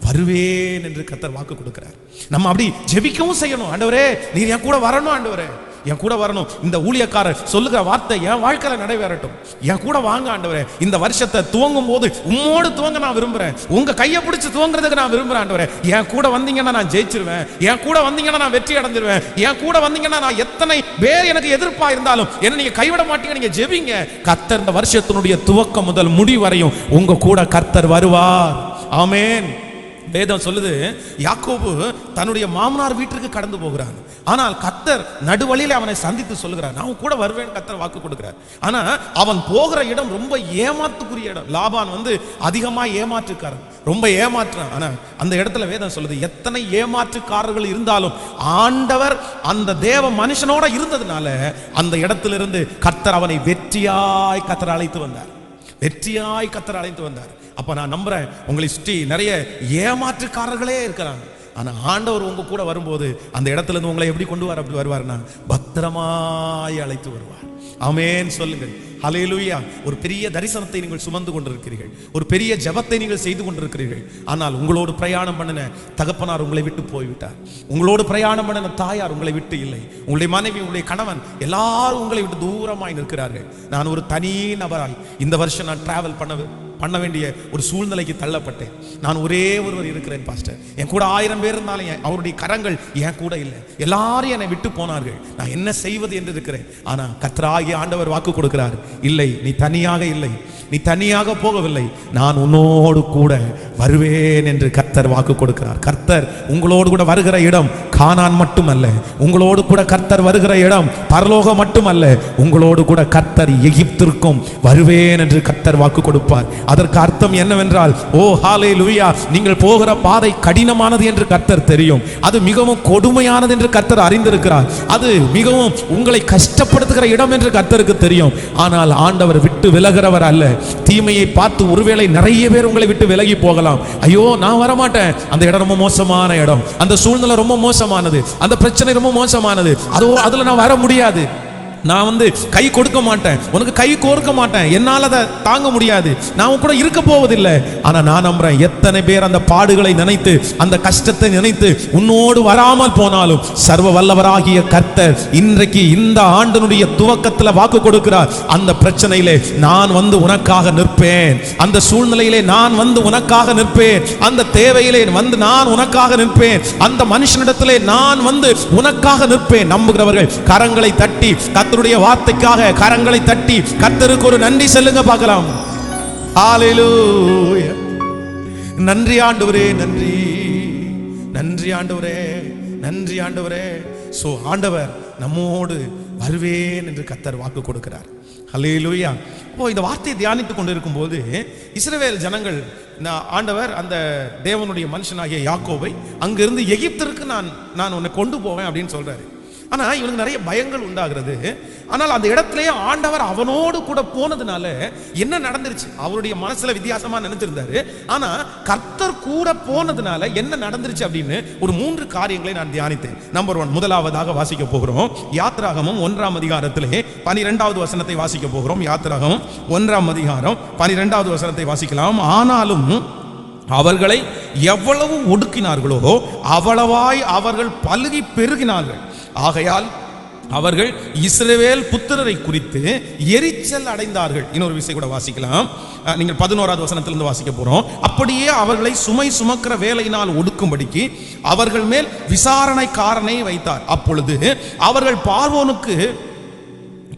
வருவேன் என்று கர்த்தர் வாக்கு கொடுக்கிறார். நம்ம அப்படி ஜெபிக்கவும் செய்யணும். ஆண்டவரே, நீர் என் கூட வரணும், ஆண்டவரே என் கூட வரணும். இந்த ஊழியக்காரர் சொல்லுகிற வார்த்தை என் வாழ்க்கையில நிறைவேறட்டும், என் கூட வாங்க ஆண்டவரே. இந்த வருஷத்தை துவங்கும் போது உம்மோடு துவங்க நான் விரும்புறேன், உங்க கையை பிடிச்சு துவங்குறதுக்கு நான் விரும்புறேன் ஆண்டவரே. என் கூட வந்தீங்கன்னா நான் ஜெயிச்சிருவேன், என் கூட வந்தீங்கன்னா நான் வெற்றி அடைஞ்சிருவேன், என் கூட வந்தீங்கன்னா நான் எத்தனை பேர் எனக்கு எதிர்ப்பா இருந்தாலும் என்ன நீங்க கைவிட மாட்டீங்க. நீங்க ஜெபிங்க. கர்த்தர் இந்த வருஷத்தினுடைய துவக்கம் முதல் முடிவு வரையும் உங்க கூட கர்த்தர் வருவார். ஆமென். வேதம் சொல்லுது, யாக்கோபு தன்னுடைய மாமனார் வீட்டிற்கு கடந்து போகிறான். ஆனால் கர்த்தர் நடுவழியில அவனை சந்தித்து சொல்லுகிறார், நான் கூட வருவேன். கர்த்தர் வாக்கு கொடுக்கிறார். ஆனா அவன் போகிற இடம் ரொம்ப ஏமாத்துக்குரிய இடம். லாபான் வந்து அதிகமா ஏமாற்றுக்காரன், ரொம்ப ஏமாற்றான். ஆனா அந்த இடத்துல வேதம் சொல்லுது, எத்தனை ஏமாற்றுக்காரர்கள் இருந்தாலும் ஆண்டவர் அந்த தேவ மனுஷனோட இருந்ததுனால அந்த இடத்திலிருந்து கர்த்தர் அவனை வெற்றியாய் கர்த்தர் அழைத்து வந்தார், வெற்றியாய் கர்த்தர் அழைத்து வந்தார். அப்ப நான் நம்புறேன், உங்களை சுற்றி நிறைய ஏமாற்றுக்காரர்களே இருக்கிறாங்க. ஆனா ஆண்டவர் உங்க கூட வரும்போது அந்த இடத்துல இருந்து உங்களை எப்படி கொண்டு வர அப்படி வருவார்னா பத்திரமாய் அழைத்து வருவார். ஆமென் சொல்லுங்கள். ஹல்லேலூயா. ஒரு பெரிய தரிசனத்தை நீங்கள் சுமந்து கொண்டிருக்கிறீர்கள், ஒரு பெரிய ஜெபத்தை நீங்கள் செய்து கொண்டிருக்கிறீர்கள். ஆனால் உங்களோடு பிரயாணம் பண்ணின தகப்பனார் உங்களை விட்டு போய்விட்டார், உங்களோடு பிரயாணம் பண்ணின தாயார் உங்களை விட்டு இல்லை, உங்களுடைய மனைவி, உங்களுடைய கணவன் எல்லாரும் உங்களை விட்டு தூரமாய் நிற்கிறார்கள். நான் ஒரு தனி நபராய் இந்த வருஷம் நான் டிராவல் பண்ண வேண்டிய ஒரு சூழ்நிலைக்கு தள்ளப்பட்டேன். நான் ஒரே ஒருவர் இருக்கிறேன் பாஸ்டர், என் கூட 1000 பேர் இருந்தாலும் அவருடைய கரங்கள் என் கூட இல்லை, எல்லாரும் என்னை விட்டு போனார்கள், நான் என்ன செய்வது என்று இருக்கிறேன். ஆனா கர்த்தராகிய ஆண்டவர் வாக்கு கொடுக்கிறார், இல்லை, நீ தனியாக இல்லை, நீ தனியாக போகவில்லை, நான் உன்னோடு கூட வருவேன் என்று கர்த்தர் வாக்கு கொடுக்கிறார். கர்த்தர் உங்களோடு கூட வருகிற இடம் கானான் மட்டுமல்ல, உங்களோடு கூட கர்த்தர் வருகிற இடம் பரலோகம் மட்டுமல்ல, உங்களோடு கூட கர்த்தர் எகிப்திற்கும் வருவேன் என்று கர்த்தர் வாக்கு கொடுப்பார். அதற்கு அர்த்தம் என்னவென்றால், ஓ ஹல்லேலூயா, நீங்கள் போகிற பாதை கடினமானது என்று கர்த்தர் தெரியும், அது மிகவும் கொடுமையானது என்று கர்த்தர் அறிந்திருக்கிறார், அது மிகவும் உங்களை கஷ்டப்படுத்துகிற இடம் என்று கர்த்தருக்கு தெரியும். ஆனால் ஆண்டவர் விட்டு விலகிறவர் அல்ல. தீமையை பார்த்து ஒருவேளை நிறைய பேர் உங்களை விட்டு விலகி போகலாம். ஐயோ நான் வரமாட்டேன், அந்த இடம் ரொம்ப மோசமான இடம், அந்த சூழ்நிலை ரொம்ப மோசமானது, அந்த பிரச்சனை ரொம்ப மோசமானது, அதுல நான் வர முடியாது, நான் கை கொடுக்க மாட்டேன், உனக்கு கை கோர்க்க மாட்டேன், என்னால் அதை தாங்க முடியாது, நான் உன் கூட இருக்க போவதில்லை. ஆனா நான் நம்புறேன், எத்தனை பேர் அந்த பாடுகளை நினைத்து அந்த கஷ்டத்தை நினைத்து உன்னோடு வராமல் போனாலும் சர்வ வல்லவராகிய கர்த்தர் இன்றைக்கு இந்த ஆண்டினுடைய துவக்கத்தில் வாக்கு கொடுக்கிறார். அந்த பிரச்சனையிலே நான் உனக்காக நிற்பேன், அந்த சூழ்நிலையிலே நான் உனக்காக நிற்பேன், அந்த தேவையிலே நான் உனக்காக நிற்பேன், அந்த மனுஷனிடத்திலே நான் உனக்காக நிற்பேன். நம்புகிறவர்கள் கரங்களை தட்டி கர்த்தருடைய வார்த்தைக்காக கரங்களை தட்டி கர்த்தருக்கு ஒரு நன்றி சொல்லுங்க பார்க்கலாம். ஹல்லேலூயா. நன்றி ஆண்டவரே, நன்றி நன்றி ஆண்டவரே, நன்றி ஆண்டவரே. சோ ஆண்டவர் நம்மோடு வருவேன் என்று கர்த்தர் வாக்கு கொடுக்கிறார். ஹல்லேலூயா. இந்த வார்த்தையை தியானித்துக் கொண்டிருக்கும் போது இஸ்ரவேல் ஜனங்கள், ஆண்டவர் அந்த தேவனுடைய மனுஷனாகிய யாக்கோபை அங்கிருந்து எகிப்திற்கு நான் உன்னை கொண்டு போவேன் அப்படின்னு சொல்றாரு. ஆனா இவனுக்கு நிறைய பயங்கள் உண்டாகிறது. ஆனால் அந்த இடத்திலேயே ஆண்டவர் அவனோடு கூட போனதுனால என்ன நடந்துருச்சு, அவருடைய மனசுல வித்தியாசமா நினைச்சிருந்தாரு. ஆனா கர்த்தர் கூட போனதுனால என்ன நடந்துருச்சு அப்படின்னு ஒரு 3 காரியங்களை நான் தியானித்தேன். நம்பர் 1, முதலாவதாக வாசிக்க போகிறோம் யாத்திராகமம் 1ஆம் அதிகாரத்திலே 12வது வசனத்தை வாசிக்க போகிறோம். யாத்திராகமம் 1ஆம் அதிகாரம் 12வது வசனத்தை வாசிக்கலாம். ஆனாலும் அவர்களை எவ்வளவு ஒடுக்கினார்களோ அவ்வளவாய் அவர்கள் பலுகி பெருகினார்கள். ஆகையால் அவர்கள் இஸ்ரவேல் புத்திரரை குறித்து எரிச்சல் அடைந்தார்கள். இன்னொரு விஷயம் கூட வாசிக்கலாம், நீங்கள் 11வது வசனத்திலிருந்து வாசிக்க போறோம். அப்படியே அவர்களை சுமை சுமக்கிற வேலையினால் ஒடுக்கும்படிக்கு அவர்கள் மேல் விசாரணைக்காரனை வைத்தார். அப்பொழுது அவர்கள்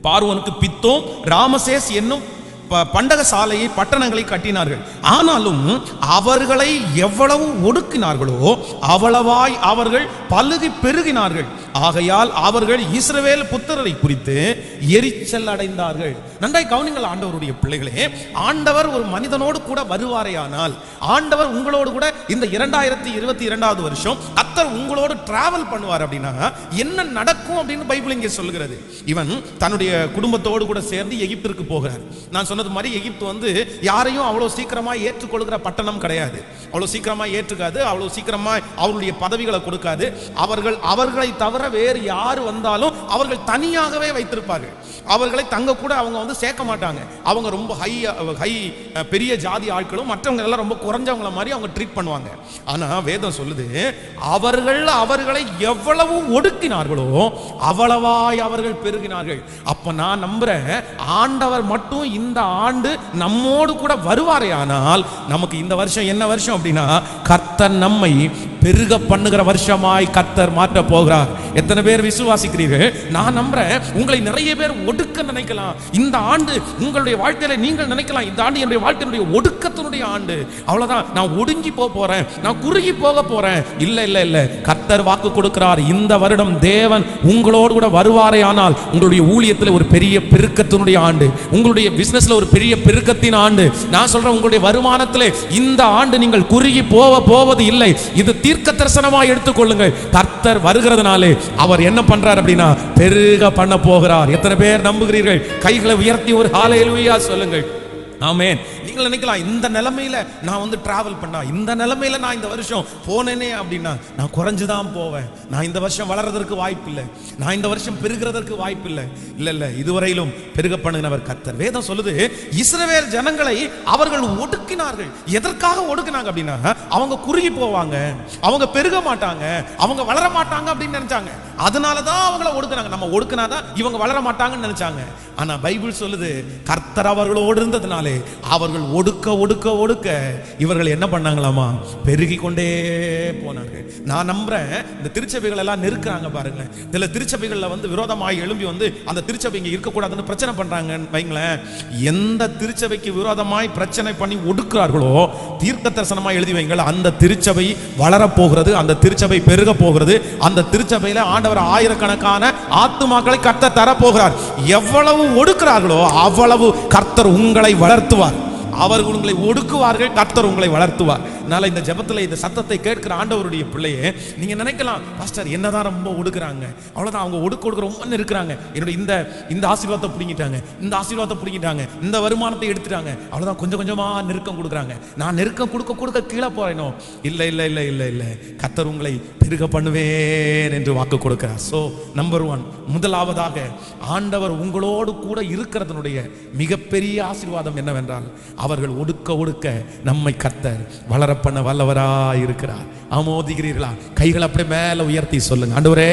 பார்வோனுக்கு பித்தோம் ராமசேஸ் என்னும் பண்டக சாலையை பட்டணங்களை கட்டினார்கள். ஆனாலும் அவர்களை எவ்வளவு ஒடுக்கினார்களோ அவ்வளவாய் அவர்கள் பலுகி பெருகினார்கள். ஆகையால் அவர்கள் இஸ்ரவேல் புத்திரரை குறித்து எரிச்சல் அடைந்தார்கள். நன்றாய் கவனிங்கள் ஆண்டவருடைய பிள்ளைகளே, ஆண்டவர் ஒரு மனிதனோடு கூட வருவாரேயானால், ஆண்டவர் உங்களோடு கூட இந்த 2022வது வருஷம் கர்த்தர் உங்களோடு டிராவல் பண்ணுவார் அப்படின்னா என்ன நடக்கும் அப்படின்னு பைபிள் இங்கே சொல்லுகிறது. இவன் தன்னுடைய குடும்பத்தோடு கூட சேர்ந்து எகிப்திற்கு போகிறார். நான் சொன்னது மாதிரி எகிப்து யாரையும் அவ்வளவு சீக்கிரமா ஏற்றுக்கொள்கிற பட்டணம் கிடையாது, அவ்வளவு சீக்கிரமா ஏற்றுக்காது, அவ்வளவு சீக்கிரமா அவருடைய பதவிகளை கொடுக்காது. அவர்களை தவிர வேறு யாரு வந்தாலும் அவர்கள் தனியாகவே வைத்திருப்பார்கள். அவர்களை தங்க கூட அவங்க சேர்க்க மாட்டாங்க. அவங்க ரொம்ப ஹை பெரிய ஜாதி ஆட்களும் மற்றவங்க எல்லாம் ரொம்ப குறைஞ்சவங்கள மாதிரி அவங்க ட்ரீட் பண்ணுவாங்க. ஆனா வேதம் சொல்லுது, அவர்களை எவ்வளவு ஒடுக்கினார்களோ அவ்வளவாய் அவர்கள் பெருகினார்கள். அப்ப நான் நம்புறேன், ஆண்டவர் மட்டும் இந்த ஆண்டு நம்மோடு கூட வருவாரே. ஆனால் நமக்கு இந்த வருஷம் என்ன வருஷம் அப்படின்னா, கர்த்தர் நம்மை பெருக பண்ணுகிற வருஷமாய் கர்த்தர் மாற்ற போகிறார். எத்தனை பேர் விசுவாசிக்கிறீர்கள்? நான் நம்புறேன், உங்களை நிறைய பேர் ஒடுக்க நினைக்கலாம். இந்த ஆண்டு உங்களுடைய வாழ்க்கையில நீங்கள் நினைக்கலாம், இந்த ஆண்டு என்னுடைய வாழ்க்கையினுடைய ஒடுக்கத்தினுடைய ஆண்டு, அவ்வளவுதான், நான் ஒடுங்கி போறேன், நான் குறுகி போக போறேன். இல்ல இல்ல இல்ல, கர்த்தர் வாக்கு கொடுக்கிறார், இந்த வருடம் தேவன் உங்களோடு கூட வருவாரே. ஆனால் உங்களுடைய ஊழியத்தில் ஒரு பெரிய பெருக்கத்தினுடைய ஆண்டு, உங்களுடைய பிசினஸ்ல ஒரு பெரிய பெருக்கத்தின் ஆண்டு. நான் சொல்றேன், உங்களுடைய வருமானத்தில் இந்த ஆண்டு நீங்கள் குறுகி போவது இல்லை. இது தீர்க்க தரிசனமாக எடுத்துக்கொள்ளுங்கள். கர்த்தர் வருகிறதுனாலே அவர் என்ன பண்றார் அப்படின்னா பெருக பண்ண போகிறார். எத்தனை பேர் நம்புகிறீர்கள்? கைகளை உயர்த்தி ஒரு ஹல்லேலூயா சொல்லுங்கள். ஆமென். நீங்கள் நினைக்கலாம், இந்த நிலைமையில நான் டிராவல் பண்ணா, இந்த நிலைமையில நான் இந்த வருஷம் போனேனே அப்படின்னா நான் குறைஞ்சுதான் போவேன், நான் இந்த வருஷம் வளர்றதற்கு வாய்ப்பு இல்லை, நான் இந்த வருஷம் பெருகிறதற்கு வாய்ப்பு இல்லை. இல்ல இல்ல, இதுவரையிலும் பெருக பண்ணினவர் கர்த்தர். வேதம் சொல்லுது, இஸ்ரவேல் ஜனங்களை அவர்கள் ஒடுக்கினார்கள். எதற்காக ஒடுக்கினாங்க அப்படின்னா, அவங்க குறுகி போவாங்க, அவங்க பெருக மாட்டாங்க, அவங்க வளர மாட்டாங்க அப்படின்னு நினைச்சாங்க. அதனாலதான் அவங்கள ஒடுக்கினாங்க. நம்ம ஒடுக்கினாதான் இவங்க வளர மாட்டாங்கன்னு நினைச்சாங்க. ஆனா பைபிள் சொல்லுது, கர்த்தர் அவர்களோடு இருந்ததுனாலே பாருங்களே, அவர்கள் ஒடுக்க ஒடுக்க ஒடுக்க இவர்கள் என்ன பண்ணாங்களாமா, பெருகி கொண்டே போனார்கள். நான் நம்புறேன் இந்த திருச்சபைகள் எல்லாம் நெருக்குறாங்க பாருங்களேன். சில திருச்சபைகள்ல வந்து விரோதமாய் எழும்பி வந்து அந்த திருச்சபை இங்க இருக்கக்கூடாதுன்னு பிரச்சனை பண்றாங்க வைங்களேன். எந்த திருச்சபைக்கு விரோதமாய் பிரச்சனை பண்ணி ஒடுக்குறார்களோ தீர்க்க தரிசனமா எழுதி வைங்கள், அந்த திருச்சபை வளரப்போகிறது, அந்த திருச்சபை பெருக போகிறது, அந்த திருச்சபையில ஆண்டவர் ஆயிரக்கணக்கான ஆத்துமாக்களை கர்த்தர் தரப்போகிறார். எவ்வளவு ஒடுக்கிறார்களோ அவ்வளவு கர்த்தர் உங்களை வளர்த்துவார். அவர்கள் உங்களை ஒடுக்குவார்கள், கர்த்தர் உங்களை வளர்த்துவார். அதனால இந்த ஜெபத்துல இந்த சத்தத்தை கேட்கிற ஆண்டவருடைய பிள்ளையே, நீங்க நினைக்கலாம், பாஸ்டர் என்னதான் ரொம்ப ஒடுக்குறாங்க, அவ்வளவுதான் அவங்க ஒடுக்க ரொம்ப இருக்கிறாங்க, என்னுடைய இந்த ஆசீர்வாதத்தை பிடிங்கிட்டாங்க, இந்த ஆசீர்வாதத்தை பிடிங்கிட்டாங்க, இந்த வருமானத்தை எடுத்துட்டாங்க, அவ்வளவுதான் கொஞ்சம் கொஞ்சமா நெருக்கம் கொடுக்குறாங்க, நான் நெருக்கம் கொடுக்க கொடுக்க கீழே போறேனோ. இல்ல இல்ல இல்ல இல்ல இல்ல, கர்த்தர் உங்களை பெருக பண்ணுவேன் என்று வாக்கு கொடுக்கிறார். சோ நம்பர் 1, முதலாவதாக ஆண்டவர் உங்களோடு கூட இருக்கிறதனுடைய மிகப்பெரிய ஆசீர்வாதம் என்னவென்றால், அவர்கள் ஒடுக்க ஒடுக்க நம்மை கர்த்தர் வளர பண்ண வல்லவராய் இருக்கிறார். ஆமோதிக்கிறீர்களா? கைகள் அப்படியே மேல உயர்த்தி சொல்லுங்க, ஆண்டவரே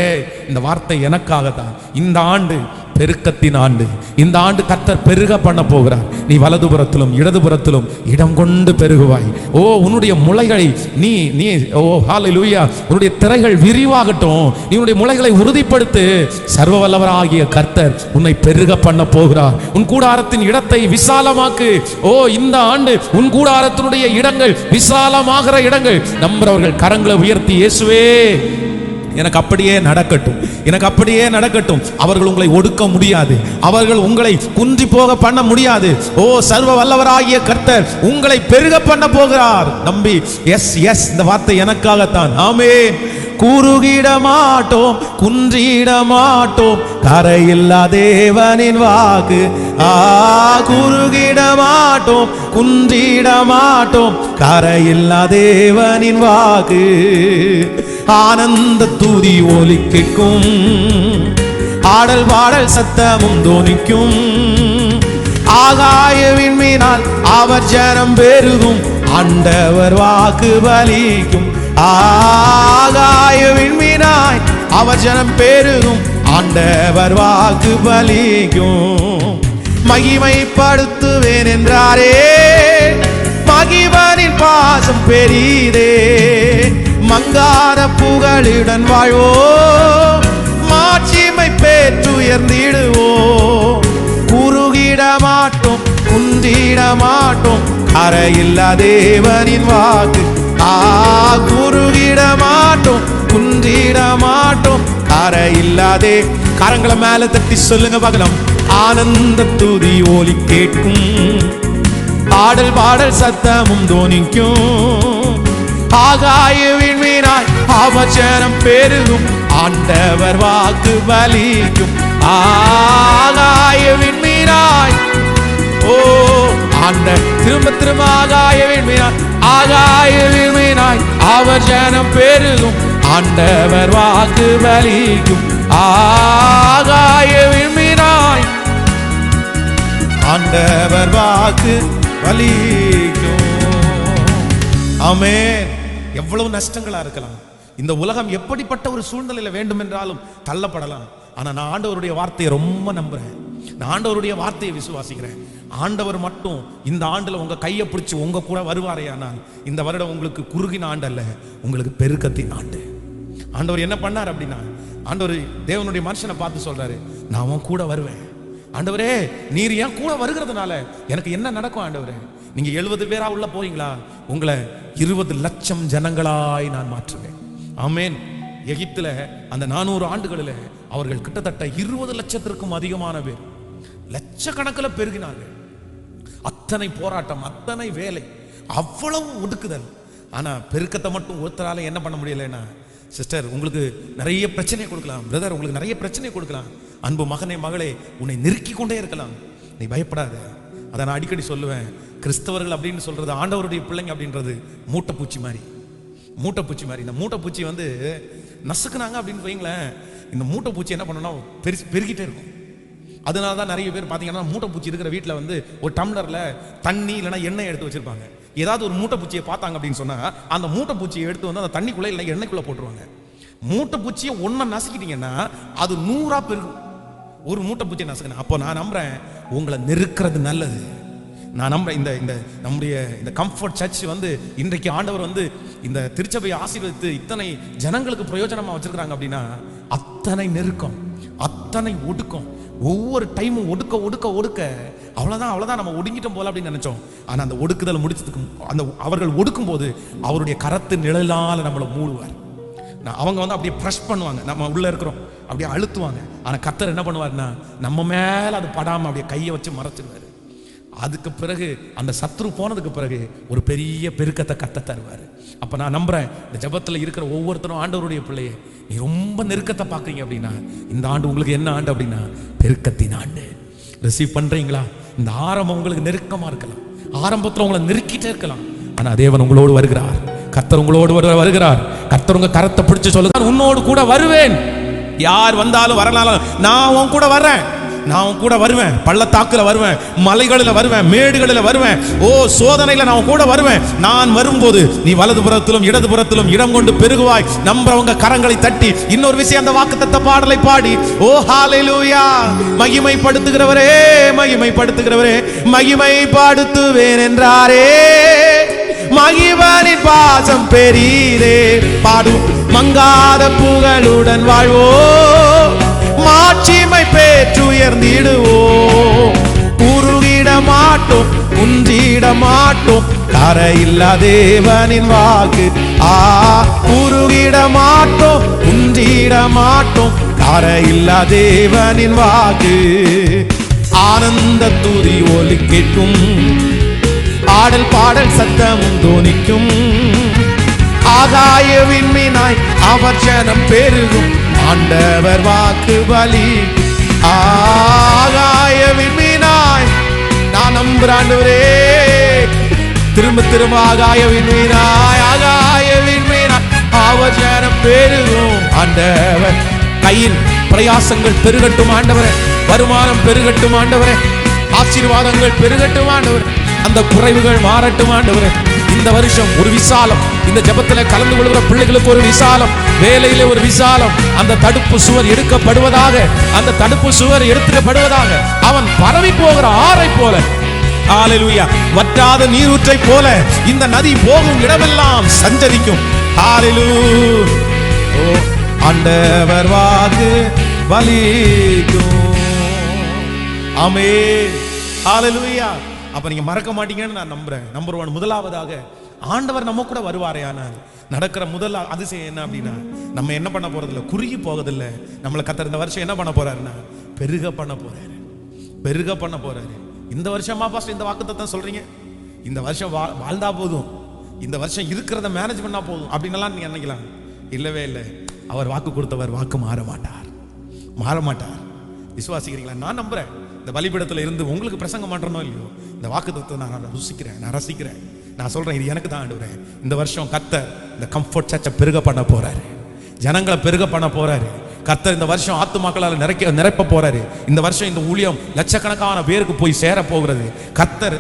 இந்த வார்த்தை எனக்காக தான். இந்த ஆண்டு பெருக்கத்தின் ஆண்டு, இந்த ஆண்டு கர்த்தர் பெருக பண்ண போகிறார். நீ வலதுபுறத்திலும் இடதுபுறத்திலும் இடம் கொண்டு பெருகுவாய். ஓ உன்னுடைய முளைகளை நீ ஓ ஹல்லேலூயா, உன்னுடைய திரைகள் விரிவாகட்டும், நீ உன்னுடைய முளைகளை உறுதிப்படுத்து. சர்வ வல்லவராகிய கர்த்தர் உன்னை பெருக பண்ண போகிறார். உன் கூடாரத்தின் இடத்தை விசாலமாக்கு. ஓ இந்த ஆண்டு உன் கூடாரத்தினுடைய இடங்கள் விசாலமாகிற இடங்கள். நம்புறவர்கள் கரங்களை உயர்த்தி, இயேசுவே எனக்கு அப்படியே நடக்கட்டும், எனக்கு அப்படியே நடக்கட்டும். அவர்கள் உங்களை ஒடுக்க முடியாது, அவர்கள் உங்களை குன்றி போக பண்ண முடியாது. ஓ சர்வ வல்லவராகிய கர்த்தர் உங்களை பெருக பண்ண போகிறார். நம்பி எஸ் எஸ், இந்த வார்த்தை எனக்காகத்தான். ஆமென். குறுகிட மாட்டோம், குன்றிட மாட்டோம், கரையில்லா தேவனின் வாக்கு. குறுகிட மாட்டோம், குன்றிட மாட்டோம், கரையில்லா தேவனின் வாக்கு. ஆனந்த துதி ஒலி கேட்கும், ஆடல் பாடல் சத்தமும் தோனிக்கும். ஆகாய விண்மீனால் அவர் ஜனம் பெருகும், ஆண்டவர் வாக்கு பலிக்கும். ஆகாய விண்மீனாய் அவர் ஜனம் பெருகும், ஆண்டவர் வாக்கு பலிக்கும். மகிமைப்படுத்துவேன் என்றாரே, மகிமனின் பாசம் பெரிதே. மங்காத புகழுடன் வாழ்வோ, மாட்சிமை பெற்று உயர்ந்திடுவோ. குறுகிட மாட்டோம், குன்றிட மாட்டோம், கரையில்லா தேவனின் வாக்கு. குறுகிட மாட்டோம், குன்றிட மாட்டோம், கரையில்லாதே. கரங்களை மேல தட்டி சொல்லுங்க பார்க்கலாம். ஆனந்த துதி ஒலி கேட்கும், ஆடல் பாடல் சத்தமும் தோனிக்கும். ஆகாய விண்மீனாய் அவர் ஜனம் பெருகும், ஆண்டவர் வாக்கு பலிக்கும். ஆகாய விண்மீனாய், ஓ ஆண்ட திரும்ப திரும்ப ஆகாய விண்மீனாய், ஆகாய விண்மீனாய் அவர் ஜனம் பெருகும், ஆண்டவர் வாக்கு பலிக்கும். ஆகாய விண்மீனாய் ஆண்டவர் வாக்கு பலிக்கும். ஆமென். எவ்வளவு நஷ்டங்களா இருக்கலாம், இந்த உலகம் எப்படிப்பட்ட ஒரு சூழ்நிலையில வேண்டும் என்றாலும் தள்ளப்படலாம். ஆனா நான் ஆண்டவருடைய வார்த்தையை ரொம்ப நம்புறேன், நான் ஆண்டவருடைய வார்த்தையை விசுவாசிக்கிறேன். ஆண்டவர் மட்டும் இந்த ஆண்டுல உங்க கையை பிடிச்சு உங்க கூட வருவாரையானால், இந்த வருடம் உங்களுக்கு குறுகின ஆண்டு அல்ல, உங்களுக்கு பெருக்கத்தின் ஆண்டு. ஆண்டவர் என்ன பண்ணார் அப்படின்னா, ஆண்டவர் தேவனுடைய மனுஷனை பார்த்து சொல்றாரு, நான் அவன் கூட வருவேன். ஆண்டவரே நீர் ஏன் கூட வருகிறதுனால எனக்கு என்ன நடக்கும் ஆண்டவரே? நீங்க 70 பேரா உள்ள போறீங்களா, உங்களை 20 லட்சம் ஜனங்களாய் நான் மாற்றுவேன். ஆமென். எகிப்துல அந்த 400 ஆண்டுகளில் அவர்கள் கிட்டத்தட்ட 20 லட்சத்திற்கும் அதிகமான பேர் லட்சக்கணக்கில் பெருகினார்கள். அத்தனை போராட்டம், அத்தனை வேலை, அவ்வளவு ஒடுக்குதல். ஆனா பெருக்கத்தை மட்டும் ஒருத்தரால என்ன பண்ண முடியலைன்னா, சிஸ்டர் உங்களுக்கு நிறைய பிரச்சனை கொடுக்கலாம், பிரதர் உங்களுக்கு நிறைய பிரச்சனை கொடுக்கலாம், அன்பு மகனே மகளே உன்னை நெருக்கி கொண்டே இருக்கலாம், நீ பயப்படாத. அதை நான் அடிக்கடி சொல்லுவேன், கிறிஸ்தவர்கள் அப்படின்னு சொல்றது, ஆண்டவருடைய பிள்ளைங்க அப்படின்றது மூட்டைப்பூச்சி மாதிரி, மூட்டைப்பூச்சி மாதிரி. இந்த மூட்டைப்பூச்சி வந்து நசுக்குனாங்க அப்படின்னு வைங்களேன், இந்த மூட்டைப்பூச்சி என்ன பண்ணணும்னா பெருகிட்டே இருக்கும். அதனால தான் நிறைய பேர் பார்த்தீங்கன்னா மூட்டைப்பூச்சி இருக்கிற வீட்டில் வந்து ஒரு டம்ளரில் தண்ணி இல்லைன்னா எண்ணெய் எடுத்து வச்சிருப்பாங்க. ஏதாவது ஒரு மூட்டைப்பூச்சியை பார்த்தாங்க அப்படின்னு சொன்னால் அந்த மூட்டைப்பூச்சியை எடுத்து வந்து அந்த தண்ணிக்குள்ளே இல்லை எண்ணெய்க்குள்ளே போட்டுருவாங்க. மூட்டைப்பூச்சியை ஒன்றை நசுக்கிட்டீங்கன்னா அது 100ஆ பெருகும். ஒரு மூட்டைப்பூச்சியை நசுக்கணும். அப்போ நான் நம்புறேன், உங்களை நெருக்கிறது நல்லது, நான் நம்புறேன் இந்த நம்முடைய இந்த கம்ஃபர்ட் சர்ச் வந்து இன்றைக்கு ஆண்டவர் வந்து இந்த திருச்சபையை ஆசீர்வதித்து இத்தனை ஜனங்களுக்கு பிரயோஜனமா வச்சிருக்காங்க அப்படின்னா அத்தனை நெருக்கம், அத்தனை ஒடுக்கம், ஒவ்வொரு டைமும் ஒடுக்க அவ்வளவுதான் நம்ம ஒடுங்கிட்டோம் போல அப்படின்னு நினைச்சோம். ஆனா அந்த ஒடுக்குதல் முடிச்சதுக்கு அந்த அவர்கள் ஒடுக்கும் போது அவருடைய கரத்து நிழலால நம்மளை மூடுவார். அவங்க வந்து அப்படியே ப்ரெஷ் பண்ணுவாங்க, நம்ம உள்ள இருக்கிறோம் அப்படியே அழுத்துவாங்க. ஆனா கர்த்தர் என்ன பண்ணுவார்னா நம்ம மேல அது படாம அப்படியே கையை வச்சு மறைச்சிடுவாரு. அதுக்கு பிறகு அந்த சத்ரு போனதுக்கு பிறகு ஒரு பெரிய பெருக்கத்தை கர்த்தர் தருவார். அப்ப நான் நம்புறேன் இந்த ஜெபத்துல இருக்கிற ஒவ்வொருத்தரும் ஆண்டவருடைய பிள்ளையே, நீ ரொம்ப நெருக்கத்தை பாக்குறீங்க அப்படின்னா இந்த ஆண்டு உங்களுக்கு என்ன ஆண்டு அப்படின்னா பெருக்கத்தின் ஆண்டு. ரிசீவ் பண்றீங்களா? இந்த ஆரம்பம் உங்களுக்கு நெருக்கமா இருக்கலாம், ஆரம்பத்துல உங்களை நெருக்கிட்டே இருக்கலாம். ஆனா தேவன் உங்களோடு வருகிறார், கர்த்தர் உங்களோடு வருகிறார். கர்த்தர் உங்க கரத்தை பிடிச்சு சொல்லுங்க, உன்னோடு கூட வருவேன். யார் வந்தாலும் வரலாலும் நான் உன் கூட வர்றேன், நான் உன் கூட வருவேன். பள்ளத்தாக்குல வருவேன், மலைகளில் வருவேன், மேடுகளில் வருவேன். ஓ சோதனையில நான் கூட வருவேன். நான் வரும்போது நீ வலது புறத்திலும் இடது புறத்திலும் இடம் கொண்டு பெருகுவாய். நம்புறவங்க கரங்களை தட்டி இன்னொரு விஷயம் அந்த வாக்குத்தத்த பாடலை பாடி ஓ ஹalleluya, மகிமைப்படுத்துகிறவரே மகிமைப்படுத்துகிறவரே மகிமைப்படுத்துவேன் என்றாரே, மகிவனின் பாசம் பெரிதே. பாடும் மங்காத புகழுடன் வாழ்வோ, மாட்சிமை பெற்றுயர்ந்திடுவோ. உருகிட மாட்டோம் குன்றிட மாட்டோம், கரையில்லா தேவனின் வாக்கு. உருகிட மாட்டோம் குன்றிட மாட்டோம், கரையில்லா தேவனின் வாக்கு. ஆனந்த துதி ஒலி கேட்கும், ஆடல் பாடல் சத்தமும் தோனிக்கும். ஆகாய விண்மீனாய் அவர் ஜனம் பெருகும், ஆண்டவர் வாக்கு பலி. ஆகாய விண்மீனாய் நான் நம்புறாண்டவரே, திரும்ப ஆகாய விண்மீனாய் ஆகாய விண்மீனாய் அவர் ஜனம் பெருகும். ஆண்டவர் கையின் பிரயாசங்கள் பெருகட்டும் ஆண்டவரே, வருமானம் பெருகட்டும் ஆண்டவரே, ஆசீர்வாதங்கள் பெருகட்டும் ஆண்டவரே, அந்த குறைவுகள் மாறட்டும் ஆண்டவரே. இந்த வருஷம் ஒரு விசாலம், இந்த ஜெபத்துல கலந்து கொள்கிற பிள்ளைகளுக்கு ஒரு விசாலம், வேலையிலே ஒரு விசாலம். அந்த தடுப்பு சுவர் எடுக்கப்படுவதாக, அந்த தடுப்பு சுவர் எடுக்கப்படுவதாக. அவன் பரவி போகிற ஆறை போல, ஹalleluya, வற்றாத நீரூற்றை போல இந்த நதி போகும் இடமெல்லாம் சஞ்சரிக்கும். ஹalleluya, ஓ ஆண்டவர் வாக்கு பலிக்கும். ஆமென், ஹalleluya. அப்ப நீங்க மறக்க மாட்டீங்கன்னு நான் நம்புறேன். நம்பர் 1, முதலாவதாக ஆண்டவர் நம்ம கூட வருவாரே. ஆனால் நடக்கிற முதல் அதிசயம் என்ன அப்படின்னா, நம்ம என்ன பண்ண போறதில்ல, குறுகி போவதில்லை. நம்மளை கர்த்தர் இந்த வருஷம் என்ன பண்ண போறாருன்னா பெருக பண்ண போறாரு, பெருக பண்ண போறாரு. இந்த வருஷமா பாஸ்டர் இந்த வாக்குத்தத்தம் சொல்றீங்க, இந்த வருஷம் வாழ்ந்தா போதும், இந்த வருஷம் இருக்கிறத மேனேஜ் பண்ணா போதும் அப்படின்னு நீங்க நினைக்கலாம். இல்லவே இல்லை. அவர் வாக்கு கொடுத்தவர் வாக்கு மாற மாட்டார், மாற மாட்டார். விசுவாசிக்கிறீங்களா? நான் நம்புறேன். இந்த பலிபீடத்துல இருந்து உங்களுக்கு பிரசங்கம் பண்றனோ இல்லையோ, இந்த வாக்குத்தத்தத்தை நான் ருசிக்கிறேன், நான் ரசிக்கிறேன். நான் சொல்றேன், இது எனக்கு தான் ஆண்டவரே. இந்த வருஷம் கர்த்தர் இந்த கம்ஃபர்ட் சர்ச்சை பெருக பண்ண போறாரு, ஜனங்களை பெருக பண்ண போறாரு. கர்த்தர் இந்த வருஷம் ஆத்துமாக்களால் நிரப்ப போறாரு. இந்த வருஷம் இந்த ஊழியம் லட்சக்கணக்கான பேருக்கு போய் சேர போகிறது. கர்த்தர்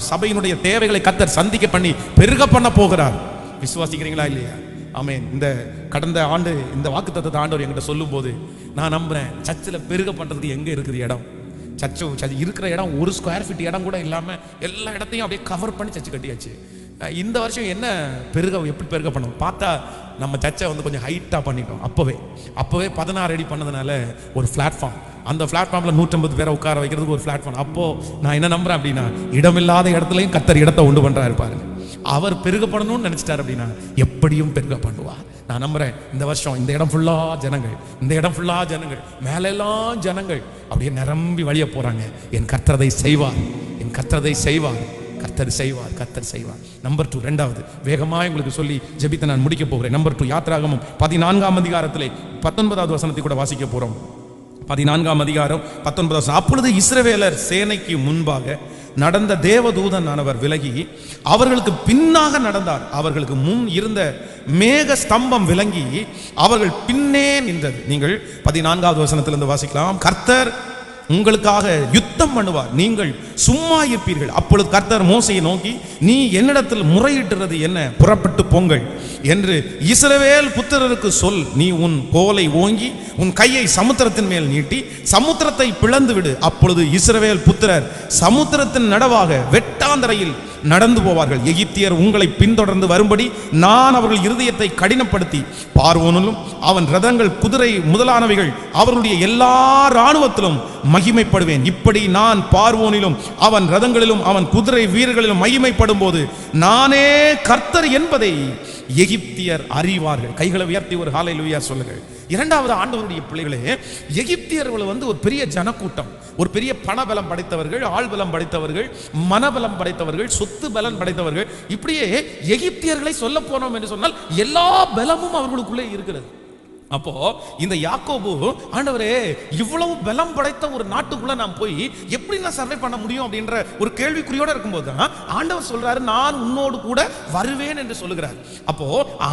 சபையினுடைய தேவைகளை கர்த்தர் சந்திக்க பண்ணி பெருக பண்ண போகிறார். விசுவாசிக்கிறீங்களா இல்லையா? ஆமென். இந்த கடந்த ஆண்டு இந்த வாக்குத்தத்தத்தை ஆண்டவர் என்கிட்ட சொல்லும் போது நான் நம்புறேன், சர்ச்சில் பெருக பண்றதுக்கு எங்க இருக்குது இடம்? சர்ச்சு இருக்கிற இடம் 1 ஸ்கொயர் ஃபீட் இடம் கூட இல்லாம எல்லா இடத்தையும் அப்படியே கவர் பண்ணி சர்ச்சு கட்டியாச்சு. இந்த வருஷம் என்ன பெருக, எப்படி பெருக பண்ணணும் பார்த்தா நம்ம சர்ச்சை வந்து கொஞ்சம் ஹைட்டா பண்ணிட்டோம். அப்பவே 16 அடி பண்ணதுனால ஒரு பிளாட்ஃபார்ம், அந்த பிளாட்ஃபார்ம்ல 150 பேரை உட்கார வைக்கிறதுக்கு ஒரு பிளாட்ஃபார்ம். அப்போ நான் என்ன நம்புறேன் அப்படின்னா, இடமில்லாத இடத்துலையும் கர்த்தர் இடத்தை உண்டு பண்றாரு பாருங்க. அவர் பெருகப்படணும்னு நினைச்சிட்டார் அப்படின்னா எப்படியும் பெருக பண்ணுவார். நான் நம்புறேன் இந்த வருஷம் இந்த இடம் ஃபுல்லா ஜனங்கள், இந்த இடம் ஃபுல்லா ஜனங்கள், மேலெல்லாம் ஜனங்கள் அப்படியே நிரம்பி வழிய போறாங்க. என் கர்த்தரை செய்வார், என் கர்த்தரை செய்வார், கர்த்தர் செய்வார், கர்த்தர் செய்வார். நம்பர் 2, ரெண்டாவது வேகமாக உங்களுக்கு சொல்லி ஜெபித்து நான் முடிக்க போகிறேன். நம்பர் 2, யாத்ராகமம் 14ஆம் அதிகாரத்திலே 19வது வசனத்தை கூட வாசிக்க போறோம். 14ஆம் அதிகாரம் 19வது வசனம். அப்பொழுது இஸ்ரவேலர் சேனைக்கு முன்பாக நடந்த தேவதூதன் ஆனவர் விலகி அவர்களுக்கு பின்னாக நடந்தார். அவர்களுக்கு முன் இருந்த மேக ஸ்தம்பம் விலங்கி அவர்கள் பின்னே நின்றது. நீங்கள் 14வது வசனத்திலிருந்து வாசிக்கலாம். கர்த்தர் உங்களுக்காக யுத்தம் பண்ணுவார், நீங்கள் சும்மா இருப்பீர்கள். அப்பொழுது கர்த்தர் மோசையை நோக்கி, நீ என்னிடத்தில் முறையிடுறது என்ன? புறப்பட்டு போங்கள் என்று இஸ்ரவேல் புத்திரருக்கு சொல். நீ உன் கோலை ஓங்கி உன் கையை சமுத்திரத்தின் மேல் நீட்டி சமுத்திரத்தை பிளந்து விடு. அப்பொழுது இஸ்ரவேல் புத்திரர் சமுத்திரத்தின் நடுவாக வெட்டாந்தரையில் நடந்து போவார்கள். எகிப்தியர் உங்களை பின்தொடர்ந்து வரும்படி நான் அவர்கள் இருதயத்தை கடினப்படுத்தி பார்வோனிலும் அவன் ரதங்கள் குதிரை முதலானவைகள் அவர்களுடைய எல்லா இராணுவத்திலும் மகிமைப்படுவேன். இப்படி நான் பார்வோனிலும் அவன் ரதங்களிலும் அவன் குதிரை வீரர்களிலும் மகிமைப்படும் போது நானே கர்த்தர் என்பதை எகிப்தியர் அறிவார்கள். கைகளை உயர்த்தி ஒரு ஹல்லேலூயா சொல்லுங்கள். இரண்டாவது, ஆண்டவருடைய பிள்ளைகளே, எகிப்தியர்கள் ஒரு பெரிய ஜனக்கூட்டம், ஒரு பெரிய பணபலம் படைத்தவர்கள், ஆள் பலம் படைத்தவர்கள், மனபலம் படைத்தவர்கள், சொத்து பலம் படைத்தவர்கள். இப்படியே எகிப்தியர்களை சொல்ல போனோம் என்று சொன்னால் எல்லா பலமும் அவர்களுக்குள்ளே இருக்கிறது. அப்போ இந்த யாக்கோபு, ஆண்டவரே இவ்வளவு பலம் படைத்த ஒரு நாட்டுக்குள்ள நான் போய் எப்படி நான் சர்வே பண்ண முடியும் அப்படின்ற ஒரு கேள்விக்குறியோட இருக்கும்போது ஆண்டவர் சொல்றாரு, நான் உன்னோடு கூட வருவேன் என்று சொல்லுகிறார். அப்போ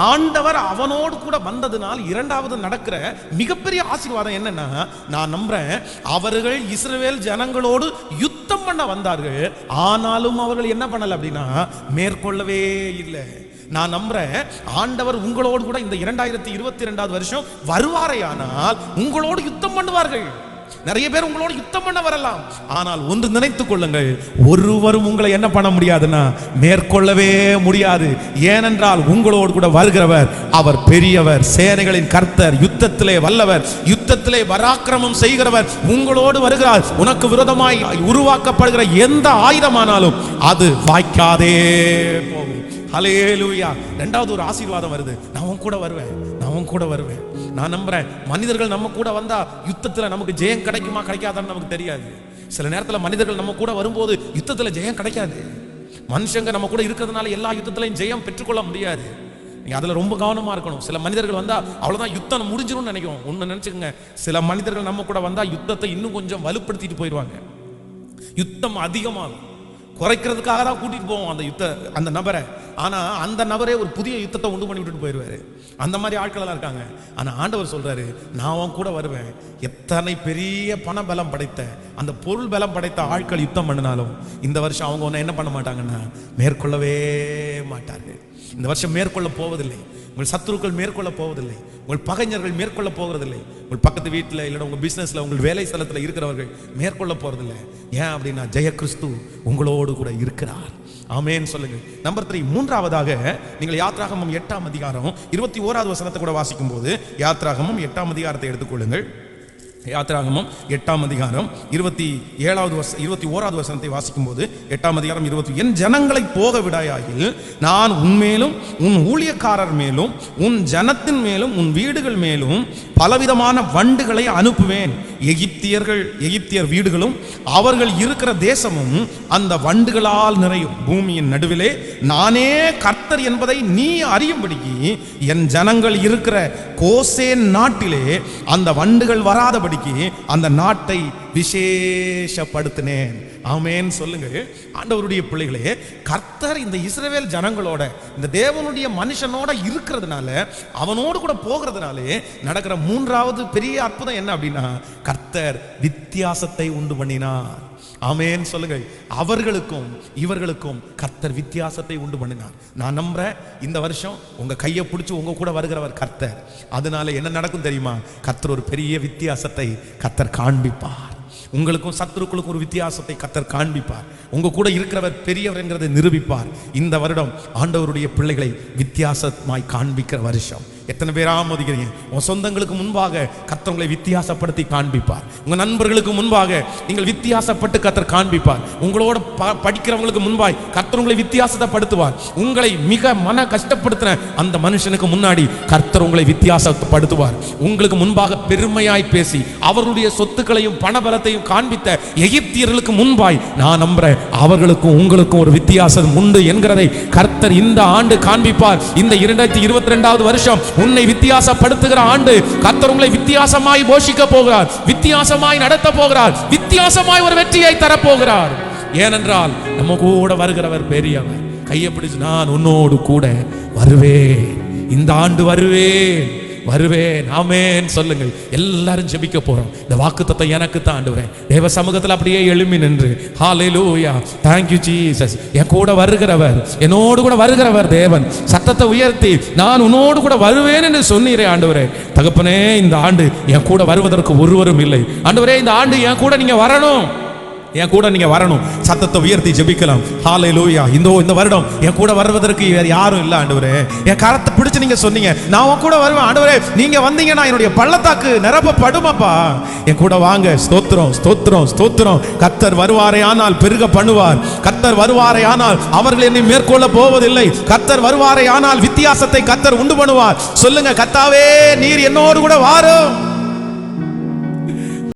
ஆண்டவர் அவனோடு கூட வந்ததுனால் இரண்டாவது நடக்கிற மிகப்பெரிய ஆசீர்வாதம் என்னன்னா, நான் நம்புறேன் அவர்கள் இஸ்ரவேல் ஜனங்களோடு யுத்தம் பண்ண வந்தார்கள், ஆனாலும் அவர்கள் என்ன பண்ணல அப்படின்னா மேற்கொள்ளவே இல்லை. நான் நம்புறேன் ஆண்டவர் உங்களோடு கூட இந்த 2022 வருஷம் வருவாரையானால் உங்களோடு யுத்தம் பண்ணுவார்கள். நிறைய பேர் உங்களோடு யுத்தம் பண்ண வரலாம், ஆனால் ஒன்று நினைத்துக் கொள்ளுங்கள், ஒருவரும் உங்களை என்ன பண்ண முடியாதுன்னா மேற்கொள்ளவே முடியாது. ஏனென்றால் உங்களோடு கூட வருகிறவர் அவர் பெரியவர், சேனைகளின் கர்த்தர், யுத்தத்திலே வல்லவர், யுத்தத்திலே பராக்கிரமம் செய்கிறவர் உங்களோடு வருகிறார். உனக்கு விரோதமாய் உருவாக்கப்படுகிற எந்த ஆயுதமானாலும் அது வாய்க்காதே போகும். ஹல்லேலூயா. இரண்டாவது ஒரு ஆசீர்வாதம் வருது, நான் உன் கூட வருவேன், நான் உன் கூட வருவேன். நான் நம்புறேன் மனிதர்கள் நம்ம கூட வந்தா யுத்தத்துல நமக்கு ஜெயம் கிடைக்குமா கிடைக்காதான்னு நமக்கு தெரியாது. சில நேரத்தில் மனிதர்கள் நம்ம கூட வரும்போது யுத்தத்துல ஜெயம் கிடைக்காது. மனுஷங்க நம்ம கூட இருக்கிறதுனால எல்லா யுத்தத்திலையும் ஜெயம் பெற்றுக்கொள்ள முடியாது. நீங்க அதுல ரொம்ப கவனமா இருக்கணும். சில மனிதர்கள் வந்தா அவ்வளவுதான் யுத்தம் முடிஞ்சிடும் நினைக்கிறோம். ஒண்ணு நினைச்சுக்கோங்க, சில மனிதர்கள் நம்ம கூட வந்தா யுத்தத்தை இன்னும் கொஞ்சம் வலுப்படுத்திட்டு போயிடுவாங்க. யுத்தம் அதிகமாகும், குறைக்கிறதுக்காக தான் கூட்டிட்டு போவோம் அந்த நபரை. ஆனா அந்த நபரே ஒரு புதிய யுத்தத்தை உண்டு பண்ணி விட்டுட்டு போயிடுவாரு. அந்த மாதிரி ஆட்கள் எல்லாம் இருக்காங்க. ஆனா ஆண்டவர் சொல்றாரு, நான் உன் கூட வருவேன். எத்தனை பெரிய பண பலம் படைத்த அந்த பொருள் பலம் படைத்த ஆட்கள் யுத்தம் பண்ணினாலும் இந்த வருஷம் அவங்க ஒன்ன என்ன பண்ண மாட்டாங்கன்னா மேற்கொள்ளவே மாட்டார்கள். இந்த வருஷம் மேற்கொள்ள போவதில்லை. உங்கள் சத்துருக்கள் மேற்கொள்ள போவதில்லை. உங்கள் பகைஞர்கள் மேற்கொள்ள போகிறதில்லை. உங்கள் பக்கத்து வீட்டில் இல்லை உங்கள் பிஸ்னஸில் உங்கள் வேலை ஸ்தலத்தில் இருக்கிறவர்கள் மேற்கொள்ள போகிறதில்லை. ஏன் அப்படின்னா ஜெய கிறிஸ்து உங்களோடு கூட இருக்கிறார். ஆமென் சொல்லுங்க. நம்பர் 3, மூன்றாவதாக நீங்கள் யாத்ராகமம் 8ஆம் அதிகாரம் 21வது வசனத்தை கூட வாசிக்கும் போது, யாத்ராகமம் 8ஆம் அதிகாரத்தை எடுத்துக்கொள்ளுங்கள். யாத்ராகமம் 8ஆம் அதிகாரம் 21வது வசனத்தை வாசிக்கும் போது, 8ஆம் அதிகாரம் 20, என் ஜனங்களை போக விடாயாகில் நான் உன்மேலும் உன் ஊழியக்காரர் மேலும் உன் ஜனத்தின் மேலும் உன் வீடுகள் மேலும் பலவிதமான வண்டுகளை அனுப்புவேன். எகிப்தியர் வீடுகளும் அவர்கள் இருக்கிற தேசமும் அந்த வண்டுகளால் நிறையும். பூமியின் நடுவிலே நானே கர்த்தர் என்பதை நீ அறியும்படிக்கு என் ஜனங்கள் இருக்கிற கோசேன் நாட்டிலே அந்த வண்டுகள் வராதபடிக்கு அந்த நாட்டை விசேஷப்படுத்தினேன். ஆமென் சொல்லுங்க. ஆண்டவருடைய பிள்ளைகளே, கர்த்தர் இந்த இஸ்ரவேல் ஜனங்களோட, இந்த தேவனுடைய மனுஷனோட இருக்கிறதுனால, அவனோடு கூட போகிறதுனாலே நடக்கிற மூன்றாவது பெரிய அற்புதம் என்ன அப்படின்னா, கர்த்தர் வித்தியாசத்தை உண்டு பண்ணினார். ஆமென் சொல்லுங்கள். அவர்களுக்கும் இவர்களுக்கும் கர்த்தர் வித்தியாசத்தை உண்டு பண்ணினார். நான் நம்புறேன் இந்த வருஷம் உங்க கையை பிடிச்சி உங்க கூட வருகிறவர் கர்த்தர். அதனால என்ன நடக்கும் தெரியுமா? கர்த்தர் ஒரு பெரிய வித்தியாசத்தை கர்த்தர் காண்பிப்பார். உங்களுக்கும் சத்துருக்களுக்கும் ஒரு வித்தியாசத்தை கர்த்தர் காண்பிப்பார். உங்க கூட இருக்கிறவர் பெரியவர் என்கிறதை நிரூபிப்பார். இந்த வருடம் ஆண்டவருடைய பிள்ளைகளை வித்தியாசமாய் காண்பிக்கிற வருஷம். எத்தனை பேர் ஆமோதிக்கிறீங்க? உன் சொந்தங்களுக்கு முன்பாக கர்த்தர் உங்களை வித்தியாசப்படுத்தி காண்பிப்பார். உங்க நண்பர்களுக்கு முன்பாக நீங்கள் வித்தியாசப்பட்டு கர்த்தர் காண்பிப்பார். உங்களோட படிக்கிறவங்களுக்கு முன்பாய் கர்த்தர் உங்களை வித்தியாசப்படுத்துவார். உங்களை மிக மன கஷ்டப்படுத்தின அந்த மனுஷனுக்கு முன்னாடி கர்த்தர் உங்களை வித்தியாசப்படுத்துவார். உங்களுக்கு முன்பாக பெருமையாய் பேசி அவர்களுடைய சொத்துக்களையும் பணபலத்தையும் காண்பித்த எகிப்தியர்களுக்கு முன்பாய் நான் நம்புறேன் அவர்களுக்கும் உங்களுக்கும் ஒரு வித்தியாசம் உண்டு என்கிறதை கர்த்தர் இந்த ஆண்டு காண்பிப்பார். இந்த 2022வது வருஷம் உன்னை வித்தியாசப்படுத்துகிற ஆண்டு. கர்த்தர் உங்களை வித்தியாசமாய் போஷிக்க போகிறார், வித்தியாசமாய் நடத்த போகிறார், வித்தியாசமாய் ஒரு வெற்றியை தரப்போகிறார். ஏனென்றால் நம்ம கூட வருகிறவர் பெரியவர். கையை பிடிச்சு நான் உன்னோடு கூட வருவேன், இந்த ஆண்டு வருவேன், வருவேன். ஆமென் சொல்லுங்கள். எல்லாரும் ஜெபிக்க போறோம். இந்த வாக்குத்தத்தம் எனக்கு தான் ஆண்டவரே. தேவ சமூகத்தில் அப்படியே எழும்பி நின்று ஹalleluya, thank you Jesus. என் கூட வருகிறவர், என்னோடு கூட வருகிறவர் தேவன். சத்தத்தை உயர்த்தி நான் உன்னோடு கூட வருவேன் என்று சொன்னீரே ஆண்டவரே. தகப்பனே, இந்த ஆண்டு என் கூட வருவதற்கு ஒருவரும் இல்லை ஆண்டவரே. இந்த ஆண்டு என் கூட நீங்க வரணும், என் கூட நீங்க வரணும். சத்தத்தை உயர்த்தி ஜெபிக்கலாம். ஹalleluya. இந்த வருடம் என் கூட வருவதற்கு வேற யாரும் இல்ல ஆண்டவரே. என் கரத்தை பிடிச்சு நீங்க சொன்னீங்க, நான் உன் கூட வருவேன் ஆண்டவரே. நீங்க வந்தீங்கன்னா என்னுடைய பள்ளத்தாக்கு நிரப்பப்படுமாப்பா. என் கூட வாங்க. ஸ்தோத்திரம் ஸ்தோத்திரம் ஸ்தோத்திரம். கர்த்தர் வருவாரே ஆனால் பெருக பண்ணுவார். கர்த்தர் வருவாரே ஆனால் அவர்கள் என்னை மேற்கொள்ள போவதில்லை. கர்த்தர் வருவாரே ஆனால் வித்தியாசத்தை கர்த்தர் உண்டு பண்ணுவார். சொல்லுங்க, கர்த்தாவே நீர் என்னோடு கூட வாரும்.